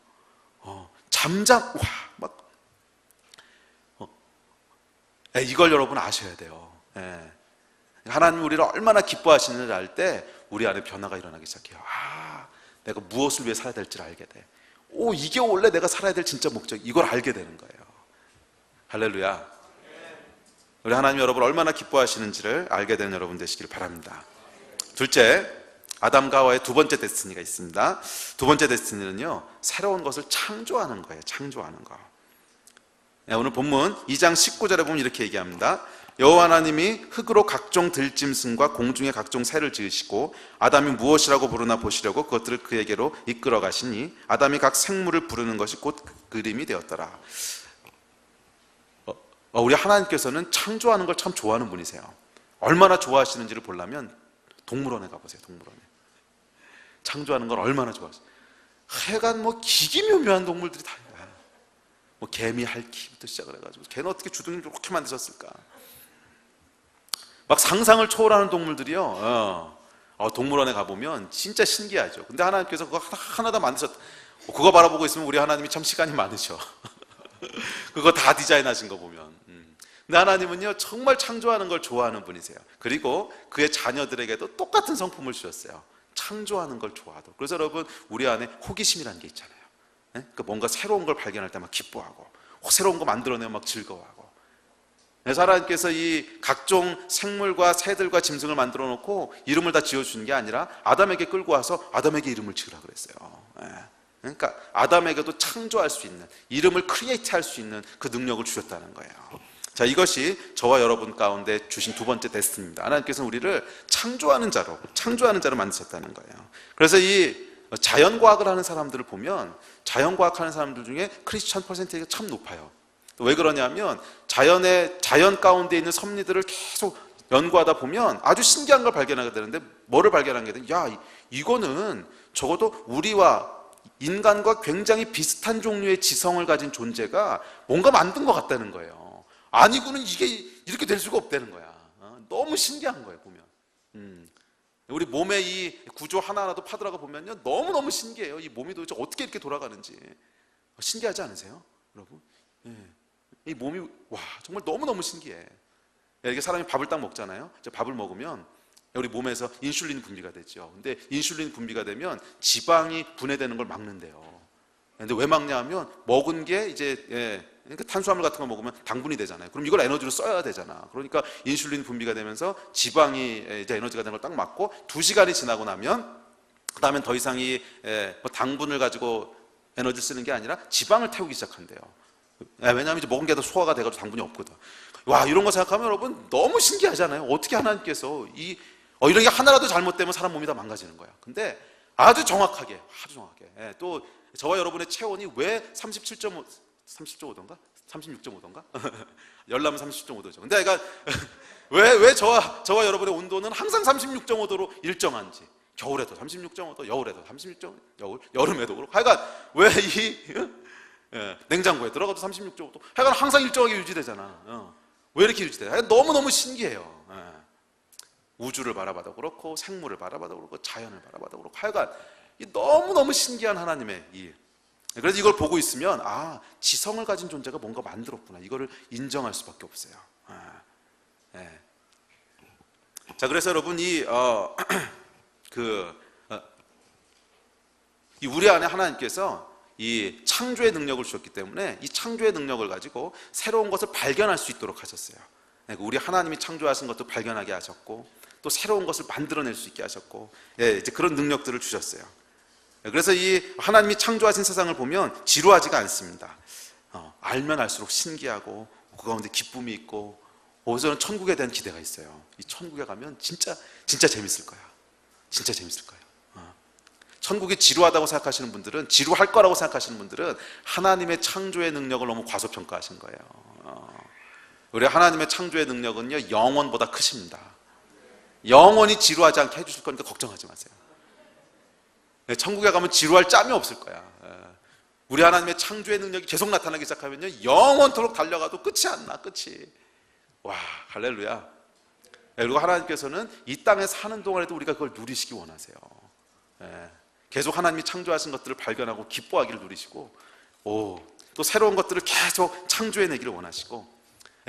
이걸 여러분 아셔야 돼요. 하나님 우리를 얼마나 기뻐하시는지 알 때 우리 안에 변화가 일어나기 시작해요. 내가 무엇을 위해 살아야 될지를 알게 돼. 이게 원래 내가 살아야 될 진짜 목적, 이걸 알게 되는 거예요. 할렐루야. 우리 하나님 여러분 얼마나 기뻐하시는지를 알게 되는 여러분 되시길 바랍니다. 둘째, 아담과 하와의 두 번째 데스티니가 있습니다. 두 번째 데스티니는요, 새로운 것을 창조하는 거예요. 창조하는 거. 오늘 본문 2장 19절에 보면 이렇게 얘기합니다. 여호와 하나님이 흙으로 각종 들짐승과 공중의 각종 새를 지으시고 아담이 무엇이라고 부르나 보시려고 그것들을 그에게로 이끌어 가시니 아담이 각 생물을 부르는 것이 곧 그림이 되었더라. 우리 하나님께서는 창조하는 걸 참 좋아하는 분이세요. 얼마나 좋아하시는지를 보려면 동물원에 가보세요. 동물원에 창조하는 걸 얼마나 좋아하세요. 하여간 기기묘묘한 동물들이 다 있어요. 개미 핥기부터 시작을 해가지고 걔는 어떻게 주둥이를 그렇게 만드셨을까. 막 상상을 초월하는 동물들이요. 동물원에 가보면 진짜 신기하죠. 근데 하나님께서 그거 하나 다 만드셨다. 그거 바라보고 있으면 우리 하나님이 참 시간이 많으셔. 그거 다 디자인하신 거 보면. 근데 하나님은요, 정말 창조하는 걸 좋아하는 분이세요. 그리고 그의 자녀들에게도 똑같은 성품을 주셨어요. 창조하는 걸 좋아하도록. 그래서 여러분, 우리 안에 호기심이라는 게 있잖아요. 그러니까 뭔가 새로운 걸 발견할 때 막 기뻐하고, 새로운 거 만들어내면 막 즐거워하고. 그래서 하나님께서 이 각종 생물과 새들과 짐승을 만들어 놓고 이름을 다 지어주는 게 아니라 아담에게 끌고 와서 아담에게 이름을 지으라 그랬어요. 그러니까 아담에게도 창조할 수 있는, 이름을 크리에이트 할 수 있는 그 능력을 주셨다는 거예요. 자, 이것이 저와 여러분 가운데 주신 두 번째 데스티니입니다. 하나님께서는 우리를 창조하는 자로 만드셨다는 거예요. 그래서 이 자연과학을 하는 사람들을 보면 자연과학 하는 사람들 중에 크리스천 퍼센테이지가 참 높아요. 왜 그러냐면 자연 가운데 있는 섭리들을 계속 연구하다 보면 아주 신기한 걸 발견하게 되는데, 뭐를 발견하게 되면 이거는 적어도 우리와 인간과 굉장히 비슷한 종류의 지성을 가진 존재가 뭔가 만든 것 같다는 거예요. 아니고는 이게 이렇게 될 수가 없다는 거야. 너무 신기한 거예요, 보면. 우리 몸의 이 구조 하나하나도 파들어가 보면요, 너무너무 신기해요. 이 몸이 도대체 어떻게 이렇게 돌아가는지. 신기하지 않으세요, 여러분? 이 몸이 정말 너무너무 신기해. 이렇게 사람이 밥을 딱 먹잖아요. 밥을 먹으면 우리 몸에서 인슐린 분비가 되죠. 근데 인슐린 분비가 되면 지방이 분해되는 걸 막는데요. 근데 왜 막냐 하면 먹은 게 이제 그러니까 탄수화물 같은 거 먹으면 당분이 되잖아요. 그럼 이걸 에너지로 써야 되잖아. 그러니까 인슐린 분비가 되면서 지방이 이제 에너지가 되는 걸 딱 막고 2시간이 지나고 나면 그다음엔 더 이상 이 당분을 가지고 에너지를 쓰는 게 아니라 지방을 태우기 시작한대요. 왜냐하면 이제 먹은 게 더 소화가 돼가지고 당분이 없거든. 이런 거 생각하면 여러분 너무 신기하잖아요. 어떻게 하나님께서 이런 게 하나라도 잘못되면 사람 몸이 다 망가지는 거야. 근데 아주 정확하게 또 저와 여러분의 체온이 왜 37.5던가? 36.5던가? 열나면 37.5도죠. 근데 그러니까 왜 저와 여러분의 온도는 항상 36.5도로 일정한지, 겨울에도 36.5도, 여울에도 36.5도, 여름에도 그렇고, 하여간 왜 냉장고에 들어가도 36.5도, 하여간 항상 일정하게 유지되잖아. 왜 이렇게 유지돼? 너무너무 신기해요. 우주를 바라봐도 그렇고, 생물을 바라봐도 그렇고, 자연을 바라봐도 그렇고, 하여간 너무너무 신기한 하나님의 일. 그래서 이걸 보고 있으면 지성을 가진 존재가 뭔가 만들었구나, 이거를 인정할 수밖에 없어요. 자, 그래서 여러분 이 우리 안에 하나님께서 이 창조의 능력을 주셨기 때문에 이 창조의 능력을 가지고 새로운 것을 발견할 수 있도록 하셨어요. 우리 하나님이 창조하신 것도 발견하게 하셨고 또 새로운 것을 만들어낼 수 있게 하셨고, 이제 그런 능력들을 주셨어요. 그래서 이 하나님이 창조하신 세상을 보면 지루하지가 않습니다. 알면 알수록 신기하고 그 가운데 기쁨이 있고, 저는 천국에 대한 기대가 있어요. 이 천국에 가면 진짜 재밌을 거야. 진짜 재밌을 거예요. 천국이 지루하다고 생각하시는 분들은, 지루할 거라고 생각하시는 분들은 하나님의 창조의 능력을 너무 과소평가하신 거예요. 우리 하나님의 창조의 능력은요, 영원보다 크십니다. 영원히 지루하지 않게 해주실 거니까 걱정하지 마세요. 천국에 가면 지루할 짬이 없을 거야. 우리 하나님의 창조의 능력이 계속 나타나기 시작하면요, 영원토록 달려가도 끝이 안 나. 끝이. 와, 할렐루야. 그리고 하나님께서는 이 땅에 사는 동안에도 우리가 그걸 누리시기 원하세요. 계속 하나님이 창조하신 것들을 발견하고 기뻐하기를 누리시고, 또 새로운 것들을 계속 창조해내기를 원하시고.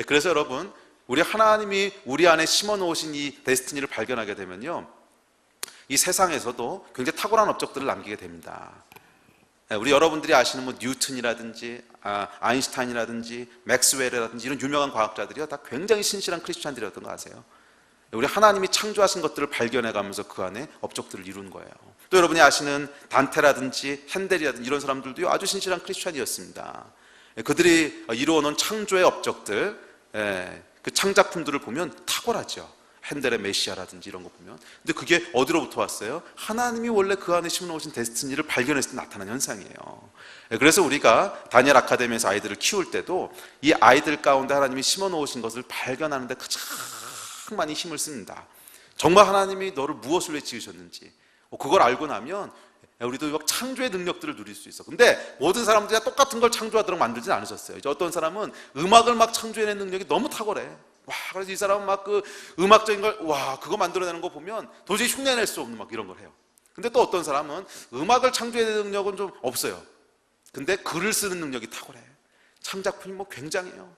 그래서 여러분, 우리 하나님이 우리 안에 심어놓으신 이 데스티니를 발견하게 되면요, 이 세상에서도 굉장히 탁월한 업적들을 남기게 됩니다. 우리 여러분들이 아시는 뭐 뉴턴이라든지 아인슈타인이라든지 맥스웰이라든지 이런 유명한 과학자들이요, 다 굉장히 신실한 크리스찬들이었던 거 아세요? 우리 하나님이 창조하신 것들을 발견해가면서 그 안에 업적들을 이룬 거예요. 또 여러분이 아시는 단테라든지 핸델이라든지 이런 사람들도 아주 신실한 크리스찬이었습니다. 그들이 이루어놓은 창조의 업적들, 그 창작품들을 보면 탁월하죠. 핸델의 메시아라든지 이런 거 보면. 근데 그게 어디로부터 왔어요? 하나님이 원래 그 안에 심어놓으신 데스티니를 발견했을 때 나타난 현상이에요. 그래서 우리가 다니엘 아카데미에서 아이들을 키울 때도 이 아이들 가운데 하나님이 심어놓으신 것을 발견하는 데 가장 많이 힘을 씁니다. 정말 하나님이 너를 무엇을 위해 지으셨는지 그걸 알고 나면 우리도 막 창조의 능력들을 누릴 수 있어. 근데 모든 사람들이 똑같은 걸 창조하도록 만들진 않으셨어요. 이제 어떤 사람은 음악을 막 창조해내는 능력이 너무 탁월해. 와, 그래서 이 사람은 막 그 음악적인 걸, 와, 그거 만들어내는 거 보면 도저히 흉내낼 수 없는 막 이런 걸 해요. 근데 또 어떤 사람은 음악을 창조해내는 능력은 좀 없어요. 근데 글을 쓰는 능력이 탁월해. 창작품이 뭐 굉장해요.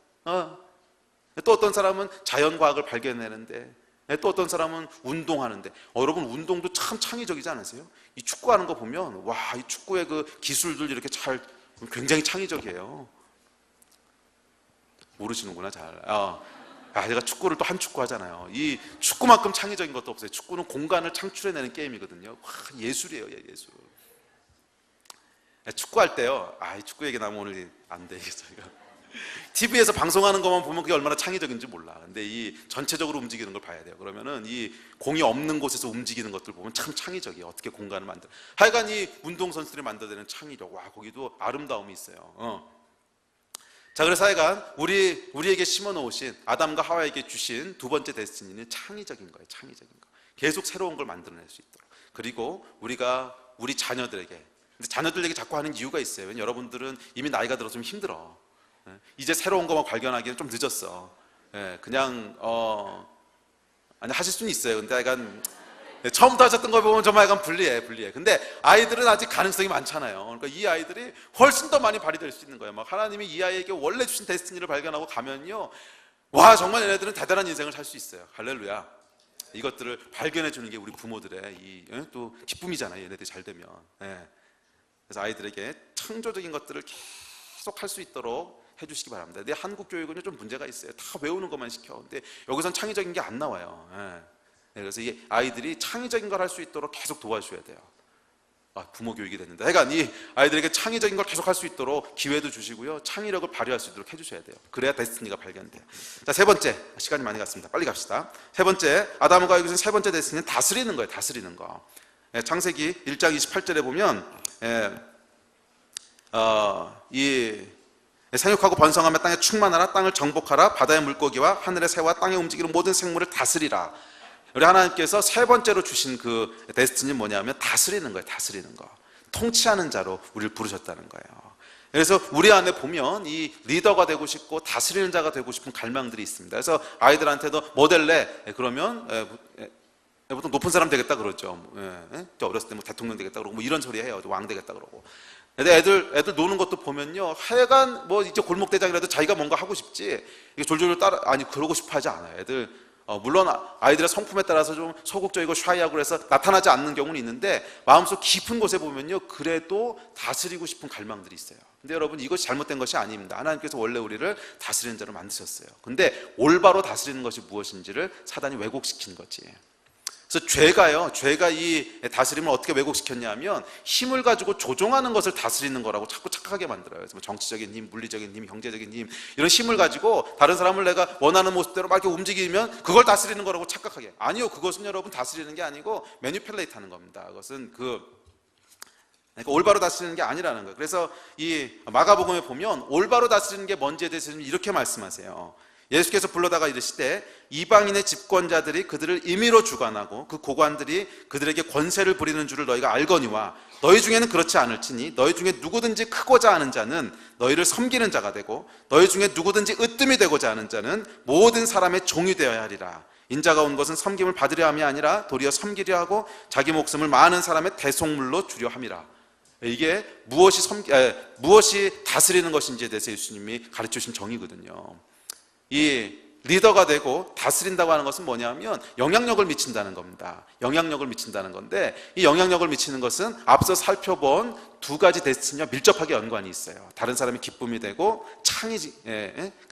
또 어떤 사람은 자연과학을 발견해내는데, 또 어떤 사람은 운동하는데, 여러분 운동도 참 창의적이지 않으세요? 이 축구하는 거 보면 와, 이 축구의 그 기술들 이렇게 잘, 굉장히 창의적이에요. 모르시는구나 잘. 제가 축구를 또 한 축구 하잖아요. 이 축구만큼 창의적인 것도 없어요. 축구는 공간을 창출해내는 게임이거든요. 와, 예술이에요, 예술. 축구할 때요, 이 축구 얘기 나면 오늘 안 돼, 저희가. TV에서 방송하는 것만 보면 그게 얼마나 창의적인지 몰라. 근데 이 전체적으로 움직이는 걸 봐야 돼요. 그러면은 이 공이 없는 곳에서 움직이는 것들 보면 참 창의적이에요. 어떻게 공간을 만들어. 하여간 이 운동선수들이 만들어내는 창의력, 와, 거기도 아름다움이 있어요. 자, 그래서 하여간 우리에게 심어놓으신, 아담과 하와에게 주신 두 번째 데스티니는 창의적인 거예요. 창의적인 거. 계속 새로운 걸 만들어낼 수 있도록. 그리고 우리가 우리 자녀들에게, 근데 자녀들에게 자꾸 하는 이유가 있어요. 왜냐면 여러분들은 이미 나이가 들어서 좀 힘들어. 이제 새로운 것만 발견하기는 좀 늦었어. 그냥 아니, 하실 수는 있어요. 근데 약간 처음부터 하셨던 거 보면 정말 약간 불리해. 근데 아이들은 아직 가능성이 많잖아요. 그러니까 이 아이들이 훨씬 더 많이 발휘될 수 있는 거예요. 막 하나님이 이 아이에게 원래 주신 데스티니를 발견하고 가면요, 와, 정말 얘네들은 대단한 인생을 살 수 있어요. 할렐루야. 이것들을 발견해 주는 게 우리 부모들의 또 기쁨이잖아요. 얘네들이 잘 되면. 그래서 아이들에게 창조적인 것들을 계속 할 수 있도록 해주시기 바랍니다. 근데 한국 교육은 좀 문제가 있어요. 다 외우는 것만 시켜. 근데 여기선 창의적인 게 안 나와요. 그래서 이 아이들이 창의적인 걸 할 수 있도록 계속 도와주셔야 돼요. 부모 교육이 됐는데, 그러니까 이 아이들에게 창의적인 걸 계속 할 수 있도록 기회도 주시고요, 창의력을 발휘할 수 있도록 해주셔야 돼요. 그래야 데스티니가 발견돼요. 자, 세 번째, 시간이 많이 갔습니다. 빨리 갑시다. 세 번째, 아담과 하와에게 주신 세 번째 데스티니는 다스리는 거예요. 다스리는 거. 창세기 1장 28절에 보면 생육하고 번성하며 땅에 충만하라, 땅을 정복하라, 바다의 물고기와 하늘의 새와 땅에 움직이는 모든 생물을 다스리라. 우리 하나님께서 세 번째로 주신 그 데스티니는 뭐냐면 다스리는 거예요. 다스리는 거. 통치하는 자로 우리를 부르셨다는 거예요. 그래서 우리 안에 보면 이 리더가 되고 싶고 다스리는 자가 되고 싶은 갈망들이 있습니다. 그래서 아이들한테도 뭐 될래? 그러면 보통 높은 사람 되겠다 그러죠. 어렸을 때 뭐 대통령 되겠다 그러고 뭐 이런 소리 해요. 왕 되겠다 그러고. 근데 애들 노는 것도 보면요, 하여간 뭐 이제 골목대장이라도 자기가 뭔가 하고 싶지, 이게 졸졸 따라, 그러고 싶어 하지 않아요. 애들 물론 아이들의 성품에 따라서 좀 소극적이고 샤이하고 그래서 나타나지 않는 경우는 있는데 마음속 깊은 곳에 보면요, 그래도 다스리고 싶은 갈망들이 있어요. 근데 여러분, 이것이 잘못된 것이 아닙니다. 하나님께서 원래 우리를 다스리는 자로 만드셨어요. 근데 올바로 다스리는 것이 무엇인지를 사단이 왜곡시킨 거지. 그래서 죄가 이 다스림을 어떻게 왜곡시켰냐 하면 힘을 가지고 조종하는 것을 다스리는 거라고 자꾸 착각하게 만들어요. 그래서 정치적인 힘, 물리적인 힘, 경제적인 힘, 이런 힘을 가지고 다른 사람을 내가 원하는 모습대로 막 이렇게 움직이면 그걸 다스리는 거라고 착각하게. 아니요, 그것은 여러분 다스리는 게 아니고 매니플레이트 하는 겁니다. 그것은 그러니까 올바로 다스리는 게 아니라는 거예요. 그래서 이 마가복음에 보면 올바로 다스리는 게 뭔지에 대해서 이렇게 말씀하세요. 예수께서 불러다가 이르시되 이방인의 집권자들이 그들을 임의로 주관하고 그 고관들이 그들에게 권세를 부리는 줄을 너희가 알거니와 너희 중에는 그렇지 않을지니 너희 중에 누구든지 크고자 하는 자는 너희를 섬기는 자가 되고 너희 중에 누구든지 으뜸이 되고자 하는 자는 모든 사람의 종이 되어야 하리라. 인자가 온 것은 섬김을 받으려 함이 아니라 도리어 섬기려 하고 자기 목숨을 많은 사람의 대속물로 주려 함이라. 이게 무엇이 다스리는 것인지에 대해서 예수님이 가르쳐 주신 정의거든요. 이 리더가 되고 다스린다고 하는 것은 뭐냐면 영향력을 미친다는 겁니다. 영향력을 미친다는 건데, 이 영향력을 미치는 것은 앞서 살펴본 두 가지 데스티니와 밀접하게 연관이 있어요. 다른 사람이 기쁨이 되고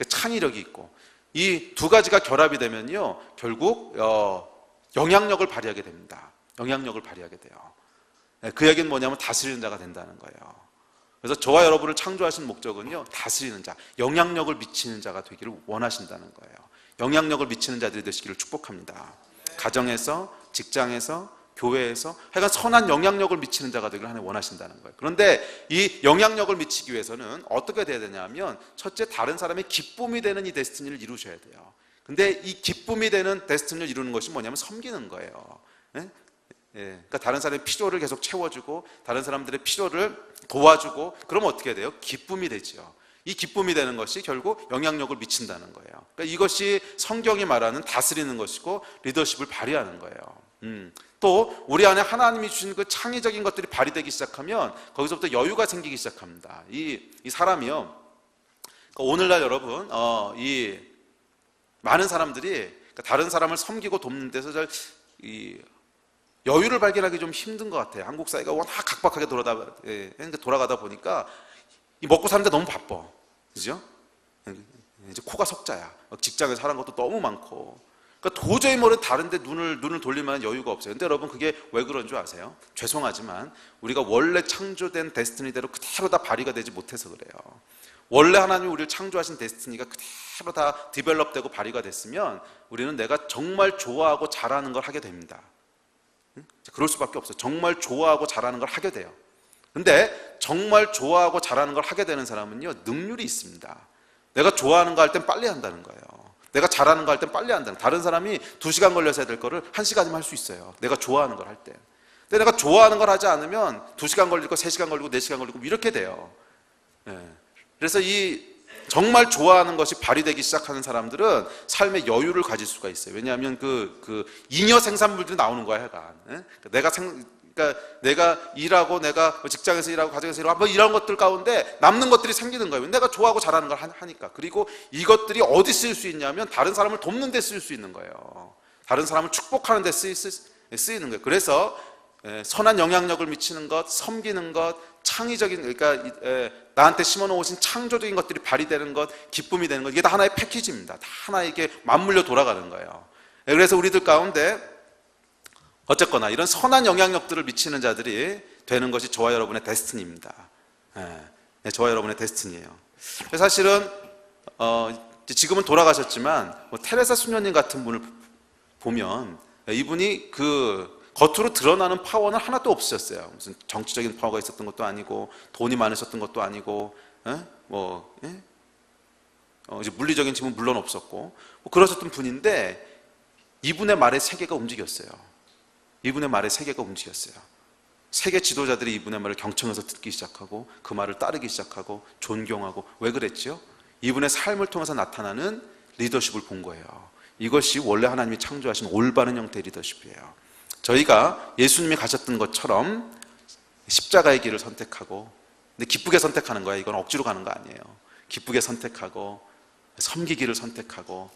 창의력이 있고, 이 두 가지가 결합이 되면요, 결국 영향력을 발휘하게 됩니다. 영향력을 발휘하게 돼요. 그 얘기는 뭐냐면 다스리는 자가 된다는 거예요. 그래서 저와 여러분을 창조하신 목적은요, 다스리는 자, 영향력을 미치는 자가 되기를 원하신다는 거예요. 영향력을 미치는 자들이 되시기를 축복합니다. 가정에서, 직장에서, 교회에서 하여간 선한 영향력을 미치는 자가 되기를 하나님 원하신다는 거예요. 그런데 이 영향력을 미치기 위해서는 어떻게 돼야 되냐면, 첫째, 다른 사람의 기쁨이 되는 이 데스티니를 이루셔야 돼요. 근데 이 기쁨이 되는 데스티니를 이루는 것이 뭐냐면 섬기는 거예요. 그러니까 다른 사람의 필요를 계속 채워주고 다른 사람들의 필요를 도와주고, 그러면 어떻게 돼요? 기쁨이 되죠. 이 기쁨이 되는 것이 결국 영향력을 미친다는 거예요. 그러니까 이것이 성경이 말하는 다스리는 것이고 리더십을 발휘하는 거예요. 또 우리 안에 하나님이 주신 그 창의적인 것들이 발휘되기 시작하면 거기서부터 여유가 생기기 시작합니다. 이 사람이요, 그러니까 오늘날 여러분 이 많은 사람들이 그러니까 다른 사람을 섬기고 돕는 데서 여유를 발견하기 좀 힘든 것 같아요. 한국 사회가 워낙 각박하게 돌아가다 보니까 먹고 사는데 너무 바빠, 그죠? 이제 코가 석자야. 직장에서 하는 것도 너무 많고, 그러니까 도저히 다른데 눈을 돌릴 만한 여유가 없어요. 근데 여러분, 그게 왜 그런 줄 아세요? 죄송하지만 우리가 원래 창조된 데스티니대로 그대로 다 발휘가 되지 못해서 그래요. 원래 하나님이 우리를 창조하신 데스티니가 그대로 다 디벨롭되고 발휘가 됐으면 우리는 내가 정말 좋아하고 잘하는 걸 하게 됩니다. 그럴 수밖에 없어요. 정말 좋아하고 잘하는 걸 하게 돼요. 근데 정말 좋아하고 잘하는 걸 하게 되는 사람은요, 능률이 있습니다. 내가 좋아하는 거 할 땐 빨리 한다는 거예요. 내가 잘하는 거 할 땐 빨리 한다는 거예요. 다른 사람이 2시간 걸려서 해야 될 거를 1시간이면 할 수 있어요. 내가 좋아하는 걸 할 때. 근데 내가 좋아하는 걸 하지 않으면 2시간 걸리고 3시간 걸리고 4시간 걸리고 이렇게 돼요. 그래서 정말 좋아하는 것이 발휘되기 시작하는 사람들은 삶의 여유를 가질 수가 있어요. 왜냐하면 그 잉여 생산물들이 나오는 거야, 약간. 그러니까 내가 일하고, 내가 직장에서 일하고, 가정에서 일하고, 이런 것들 가운데 남는 것들이 생기는 거예요. 내가 좋아하고 잘하는 걸 하니까. 그리고 이것들이 어디 쓸 수 있냐면 다른 사람을 돕는 데 쓸 수 있는 거예요. 다른 사람을 축복하는 데 쓰이는 거예요. 그래서 선한 영향력을 미치는 것, 섬기는 것, 창의적인, 그러니까 나한테 심어놓으신 창조적인 것들이 발휘되는 것, 기쁨이 되는 것, 이게 다 하나의 패키지입니다. 다 하나에게 맞물려 돌아가는 거예요. 그래서 우리들 가운데 어쨌거나 이런 선한 영향력들을 미치는 자들이 되는 것이 저와 여러분의 데스티니입니다. 저와 여러분의 데스티니예요. 사실은 지금은 돌아가셨지만 테레사 수녀님 같은 분을 보면 이분이 겉으로 드러나는 파워는 하나도 없으셨어요. 무슨 정치적인 파워가 있었던 것도 아니고 돈이 많으셨던 것도 아니고 이제 물리적인 힘은 물론 없었고 그러셨던 분인데 이분의 말에 세계가 움직였어요. 이분의 말에 세계가 움직였어요. 세계 지도자들이 이분의 말을 경청해서 듣기 시작하고 그 말을 따르기 시작하고 존경하고. 왜 그랬죠? 이분의 삶을 통해서 나타나는 리더십을 본 거예요. 이것이 원래 하나님이 창조하신 올바른 형태의 리더십이에요. 저희가 예수님이 가셨던 것처럼 십자가의 길을 선택하고, 근데 기쁘게 선택하는 거예요. 이건 억지로 가는 거 아니에요. 기쁘게 선택하고 섬기기를 선택하고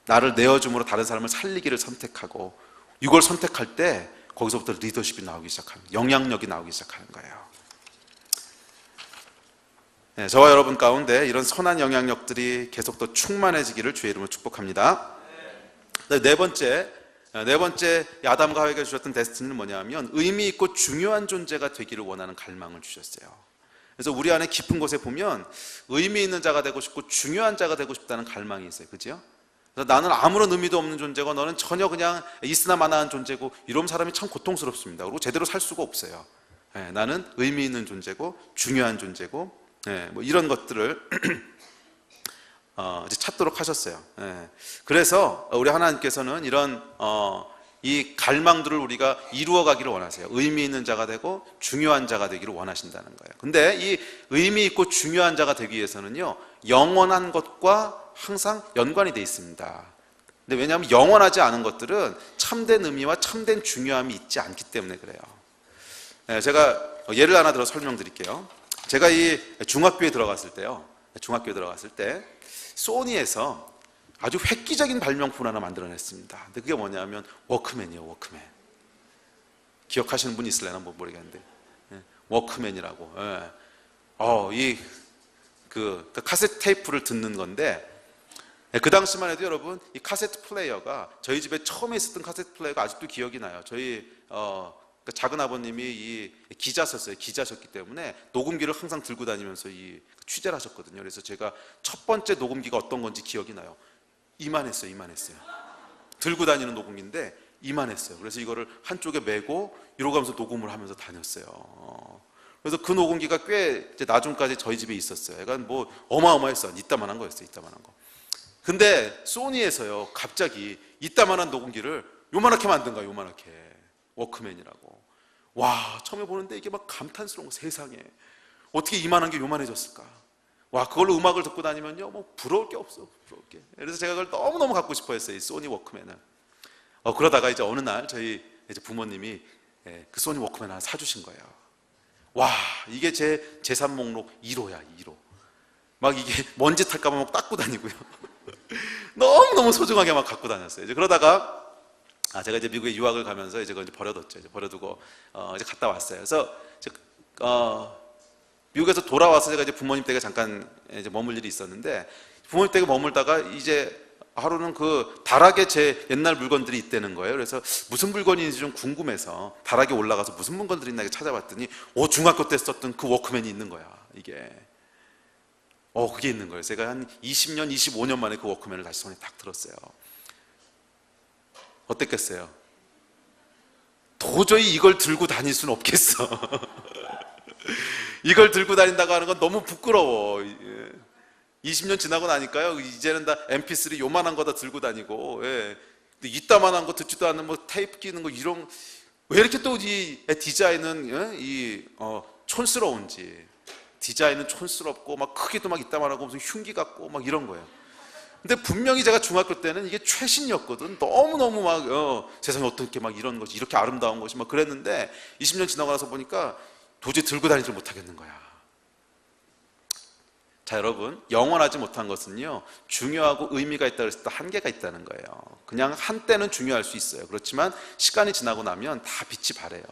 나를 내어줌으로 다른 사람을 살리기를 선택하고, 이걸 선택할 때 거기서부터 리더십이 나오기 시작하는, 영향력이 나오기 시작하는 거예요. 네, 저와 여러분 가운데 이런 선한 영향력들이 계속 더 충만해지기를 주의 이름으로 축복합니다. 네 번째 아담과 하와에게 주셨던 데스티니는 뭐냐면 의미 있고 중요한 존재가 되기를 원하는 갈망을 주셨어요. 그래서 우리 안에 깊은 곳에 보면 의미 있는 자가 되고 싶고 중요한 자가 되고 싶다는 갈망이 있어요. 그죠? 그래서 나는 아무런 의미도 없는 존재고 너는 전혀 그냥 있으나 마나한 존재고, 이런 사람이 참 고통스럽습니다. 그리고 제대로 살 수가 없어요. 나는 의미 있는 존재고 중요한 존재고, 뭐 이런 것들을 이제 찾도록 하셨어요. 그래서 우리 하나님께서는 이런 이 갈망들을 우리가 이루어가기를 원하세요. 의미 있는 자가 되고 중요한 자가 되기를 원하신다는 거예요. 근데 이 의미 있고 중요한 자가 되기 위해서는요, 영원한 것과 항상 연관이 되어 있습니다. 근데 왜냐하면 영원하지 않은 것들은 참된 의미와 참된 중요함이 있지 않기 때문에 그래요. 제가 예를 하나 들어 설명드릴게요. 제가 이 중학교에 들어갔을 때 소니에서 아주 획기적인 발명품 하나 만들어냈습니다. 근데 그게 뭐냐면 워크맨이에요. 워크맨. 기억하시는 분 있을래나 모르겠는데, 워크맨이라고. 그 카세트 테이프를 듣는 건데, 그 당시만 해도 여러분, 이 카세트 플레이어가, 저희 집에 처음에 있었던 카세트 플레이어가 아직도 기억이 나요. 저희 작은 아버님이 기자셨기 때문에 녹음기를 항상 들고 다니면서 이 취재를 하셨거든요. 그래서 제가 첫 번째 녹음기가 어떤 건지 기억이 나요. 이만했어요. 들고 다니는 녹음기인데 이만했어요. 그래서 이거를 한쪽에 메고 이러고 가면서 녹음을 하면서 다녔어요. 그래서 그 녹음기가 꽤 이제 나중까지 저희 집에 있었어요. 약간 뭐 어마어마했어요. 이따만한 거였어요. 이따만한 거. 근데 소니에서요, 갑자기 이따만한 녹음기를 요만하게 만든 거예요. 요만하게. 워크맨이라고. 와, 처음에 보는데 이게 막 감탄스러운 거. 세상에 어떻게 이만한 게 요만해졌을까. 와, 그걸로 음악을 듣고 다니면요, 뭐 부러울 게 없어. 부러울 게. 그래서 제가 그걸 너무너무 갖고 싶어 했어요, 이 소니 워크맨을. 그러다가 이제 어느 날 저희 이제 부모님이 그 소니 워크맨 하나 사주신 거예요. 와, 이게 제 재산 목록 1호야, 1호. 막 이게 먼지 탈까봐 막 닦고 다니고요. 너무너무 소중하게 막 갖고 다녔어요. 이제 그러다가 제가 이제 미국에 유학을 가면서 이제 그걸 버려뒀죠. 이제 버려두고 이제 갔다 왔어요. 그래서 미국에서 돌아와서 제가 이제 부모님 댁에 잠깐 이제 머물 일이 있었는데, 부모님 댁에 머물다가 이제 하루는 그 다락에 제 옛날 물건들이 있다는 거예요. 그래서 무슨 물건인지 좀 궁금해서 다락에 올라가서 무슨 물건들이 있나 찾아봤더니 중학교 때 썼던 그 워크맨이 있는 거야. 이게 그게 있는 거예요. 제가 한 20년, 25년 만에 그 워크맨을 다시 손에 딱 들었어요. 어땠겠어요? 도저히 이걸 들고 다닐 수는 없겠어. 이걸 들고 다닌다고 하는 건 너무 부끄러워. 20년 지나고 나니까요, 이제는 다 MP3 요만한 거 다 들고 다니고, 근데 이따만한 거 듣지도 않는 뭐 테이프 끼는 거, 이런, 왜 이렇게 또 이 디자인은 촌스러운지. 디자인은 촌스럽고 막 크기도 막 이따만하고 무슨 흉기 같고 막 이런 거예요. 근데 분명히 제가 중학교 때는 이게 최신이었거든. 너무너무 막 세상에 어떻게 막 이런 것이, 이렇게 아름다운 것이 막 그랬는데, 20년 지나고 나서 보니까 도저히 들고 다니지 못하겠는 거야. 자, 여러분, 영원하지 못한 것은요, 중요하고 의미가 있다고 해서 또 한계가 있다는 거예요. 그냥 한때는 중요할 수 있어요. 그렇지만 시간이 지나고 나면 다 빛이 바래요.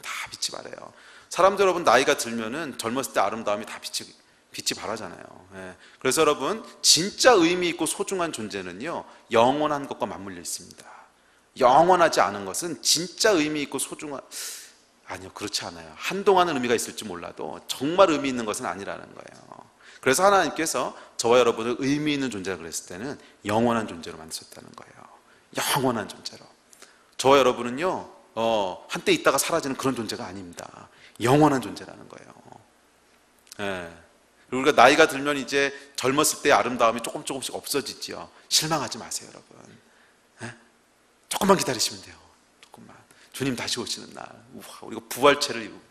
다 빛이 바래요. 사람들, 여러분, 나이가 들면은 젊었을 때 아름다움이 다 빛이 바라잖아요. 그래서 여러분, 진짜 의미 있고 소중한 존재는요, 영원한 것과 맞물려 있습니다. 영원하지 않은 것은 진짜 의미 있고 아니요, 그렇지 않아요. 한동안은 의미가 있을지 몰라도 정말 의미 있는 것은 아니라는 거예요. 그래서 하나님께서 저와 여러분을 의미 있는 존재라 그랬을 때는 영원한 존재로 만드셨다는 거예요. 영원한 존재로. 저와 여러분은요, 한때 있다가 사라지는 그런 존재가 아닙니다. 영원한 존재라는 거예요. 우리가 나이가 들면 이제 젊었을 때의 아름다움이 조금씩 없어지지요. 실망하지 마세요, 여러분. 조금만 기다리시면 돼요. 조금만. 주님 다시 오시는 날, 우리가 부활체를 이루고,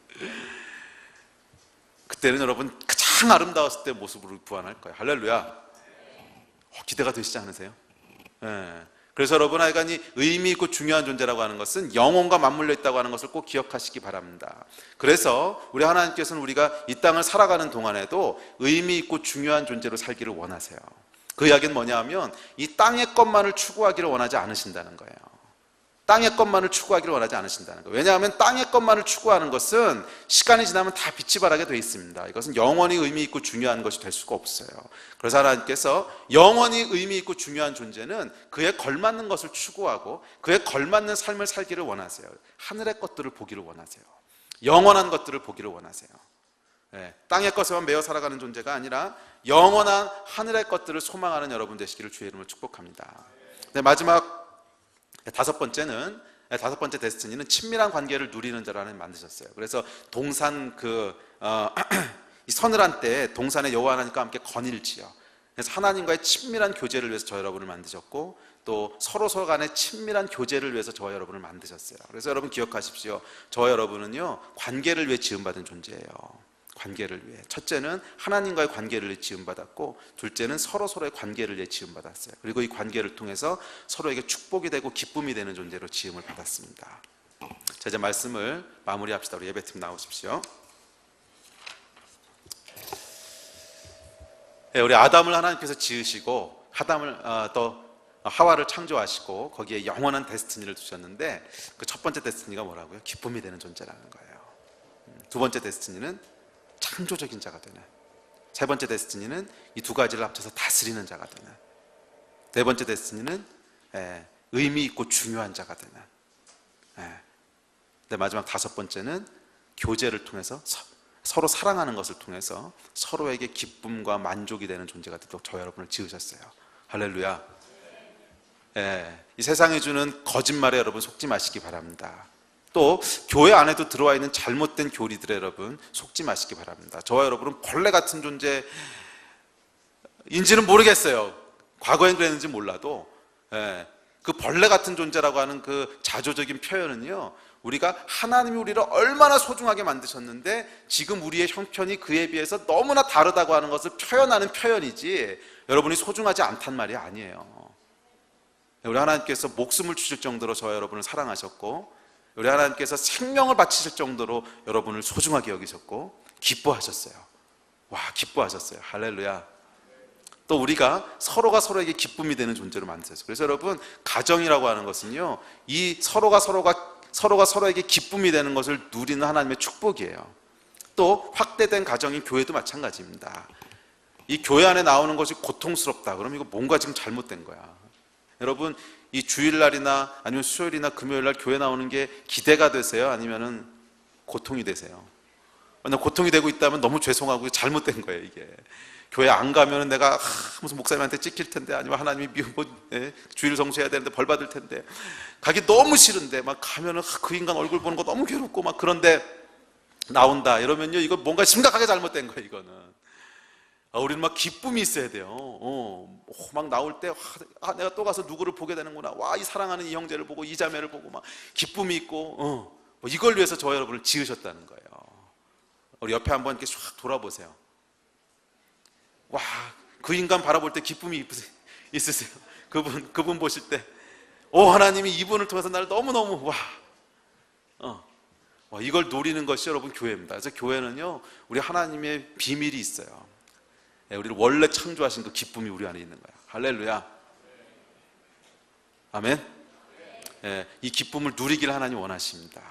그때는 여러분 가장 아름다웠을 때 모습으로 부활할 거예요. 할렐루야. 기대가 되시지 않으세요? 그래서 여러분, 하여간 이 의미 있고 중요한 존재라고 하는 것은 영혼과 맞물려 있다고 하는 것을 꼭 기억하시기 바랍니다. 그래서 우리 하나님께서는 우리가 이 땅을 살아가는 동안에도 의미 있고 중요한 존재로 살기를 원하세요. 그 이야기는 뭐냐 하면 이 땅의 것만을 추구하기를 원하지 않으신다는 거예요. 땅의 것만을 추구하기를 원하지 않으신다는 거예요. 왜냐하면 땅의 것만을 추구하는 것은 시간이 지나면 다 빛이 바라게 되어 있습니다. 이것은 영원히 의미 있고 중요한 것이 될 수가 없어요. 그래서 하나님께서 영원히 의미 있고 중요한 존재는 그에 걸맞는 것을 추구하고 그에 걸맞는 삶을 살기를 원하세요. 하늘의 것들을 보기를 원하세요. 영원한 것들을 보기를 원하세요. 땅의 것에만 매여 살아가는 존재가 아니라 영원한 하늘의 것들을 소망하는 여러분 되시기를 주의 이름으로 축복합니다. 마지막 다섯 번째 데스티니는 친밀한 관계를 누리는 자로 하나님 만드셨어요. 그래서 동산 이 서늘한 때 동산에 여호와 하나님과 함께 거닐지어. 그래서 하나님과의 친밀한 교제를 위해서 저 여러분을 만드셨고 또 서로 간의 친밀한 교제를 위해서 저와 여러분을 만드셨어요. 그래서 여러분 기억하십시오. 저와 여러분은요 관계를 위해 지음받은 존재예요. 관계를 위해. 첫째는 하나님과의 관계를 위해 지음받았고 둘째는 서로의 관계를 위해 지음받았어요. 그리고 이 관계를 통해서 서로에게 축복이 되고 기쁨이 되는 존재로 지음을 받았습니다. 자, 이제 말씀을 마무리합시다. 우리 예배팀 나오십시오. 우리 아담을 하나님께서 지으시고 또 하와를 창조하시고 거기에 영원한 데스티니를 두셨는데 그 첫 번째 데스티니가 뭐라고요? 기쁨이 되는 존재라는 거예요. 두 번째 데스티니는 창조적인 자가 되는, 세 번째 데스티니는 이 두 가지를 합쳐서 다스리는 자가 되는, 네 번째 데스티니는 의미 있고 중요한 자가 되는, 마지막 다섯 번째는 교제를 통해서 서로 사랑하는 것을 통해서 서로에게 기쁨과 만족이 되는 존재가 되도록 저 여러분을 지으셨어요. 할렐루야. 이 세상이 주는 거짓말에 여러분 속지 마시기 바랍니다. 또 교회 안에도 들어와 있는 잘못된 교리들에 여러분 속지 마시기 바랍니다. 저와 여러분은 벌레 같은 존재인지는 모르겠어요. 과거엔 그랬는지 몰라도 그 벌레 같은 존재라고 하는 그 자조적인 표현은요, 우리가 하나님이 우리를 얼마나 소중하게 만드셨는데 지금 우리의 형편이 그에 비해서 너무나 다르다고 하는 것을 표현하는 표현이지 여러분이 소중하지 않단 말이 아니에요. 우리 하나님께서 목숨을 주실 정도로 저와 여러분을 사랑하셨고 우리 하나님께서 생명을 바치실 정도로 여러분을 소중하게 여기셨고 기뻐하셨어요. 와, 기뻐하셨어요. 할렐루야. 또 우리가 서로가 서로에게 기쁨이 되는 존재로 만드셨어요. 그래서 여러분 가정이라고 하는 것은요, 이 서로가 서로에게 기쁨이 되는 것을 누리는 하나님의 축복이에요. 또 확대된 가정인 교회도 마찬가지입니다. 이 교회 안에 나오는 것이 고통스럽다 그럼 이거 뭔가 지금 잘못된 거야. 여러분 이 주일날이나 아니면 수요일이나 금요일날 교회 나오는 게 기대가 되세요? 아니면은 고통이 되세요? 만약 고통이 되고 있다면 너무 죄송하고 잘못된 거예요. 이게 교회 안 가면은 내가 무슨 목사님한테 찍힐 텐데, 아니면 하나님이 주일 성수해야 되는데 벌 받을 텐데, 가기 너무 싫은데 막 가면은 그 인간 얼굴 보는 거 너무 괴롭고 막, 그런데 나온다 이러면요 이거 뭔가 심각하게 잘못된 거예요. 이거는 우리는 막 기쁨이 있어야 돼요. 막 나올 때 내가 또 가서 누구를 보게 되는구나. 와, 이 사랑하는 이 형제를 보고 이 자매를 보고 막 기쁨이 있고 이걸 위해서 저 여러분을 지으셨다는 거예요. 우리 옆에 한번 이렇게 쫙 돌아보세요. 와, 그 인간 바라볼 때 기쁨이 있으세요? 그분 보실 때 하나님이 이분을 통해서 나를 너무너무 이걸 노리는 것이 여러분 교회입니다. 그래서 교회는요 우리 하나님의 비밀이 있어요. 우리를 원래 창조하신 그 기쁨이 우리 안에 있는 거야. 할렐루야. 아멘. 이 기쁨을 누리기를 하나님 원하십니다.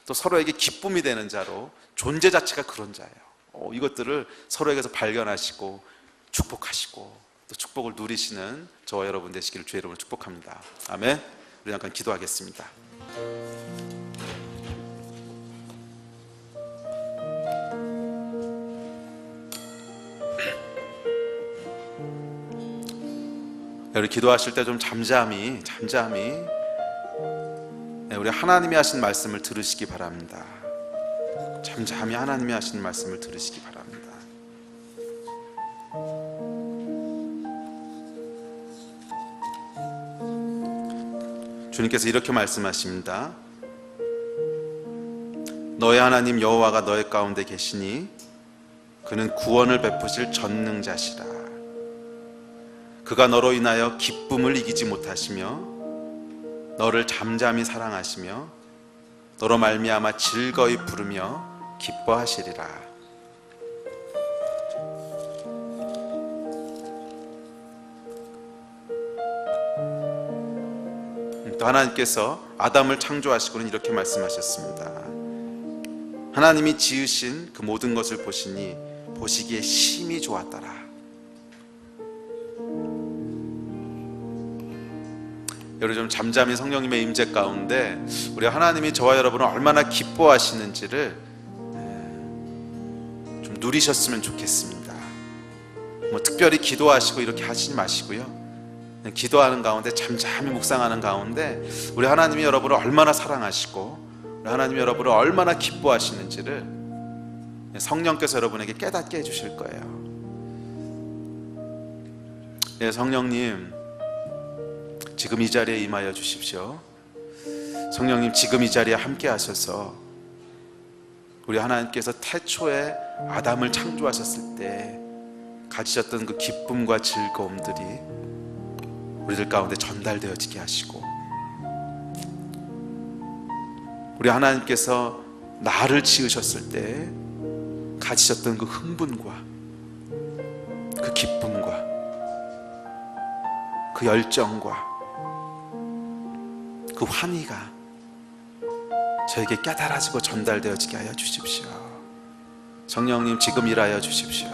또 서로에게 기쁨이 되는 자로, 존재 자체가 그런 자예요. 이것들을 서로에게서 발견하시고 축복하시고 또 축복을 누리시는 저와 여러분 되시기를 주의 이름으로 축복합니다. 아멘. 우리 잠깐 기도하겠습니다. 우리 기도하실 때 좀 잠잠히 우리 하나님이 하신 말씀을 들으시기 바랍니다. 잠잠히 하나님이 하신 말씀을 들으시기 바랍니다. 주님께서 이렇게 말씀하십니다. 너의 하나님 여호와가 너의 가운데 계시니 그는 구원을 베푸실 전능자시라. 그가 너로 인하여 기쁨을 이기지 못하시며 너를 잠잠히 사랑하시며 너로 말미암아 즐거이 부르며 기뻐하시리라. 또 하나님께서 아담을 창조하시고는 이렇게 말씀하셨습니다. 하나님이 지으신 그 모든 것을 보시니 보시기에 심히 좋았더라. 여러분, 좀 잠잠히 성령님의 임재 가운데 우리 하나님이 저와 여러분을 얼마나 기뻐하시는지를 좀 누리셨으면 좋겠습니다. 뭐 특별히 기도하시고 이렇게 하시지 마시고요, 그냥 기도하는 가운데 잠잠히 묵상하는 가운데 우리 하나님이 여러분을 얼마나 사랑하시고 우리 하나님이 여러분을 얼마나 기뻐하시는지를 성령께서 여러분에게 깨닫게 해주실 거예요. 네, 성령님 지금 이 자리에 임하여 주십시오. 성령님 지금 이 자리에 함께 하셔서 우리 하나님께서 태초에 아담을 창조하셨을 때 가지셨던 그 기쁨과 즐거움들이 우리들 가운데 전달되어지게 하시고, 우리 하나님께서 나를 지으셨을 때 가지셨던 그 흥분과 그 기쁨과 그 열정과 그 환희가 저에게 깨달아지고 전달되어지게 하여 주십시오. 성령님 지금 일하여 주십시오.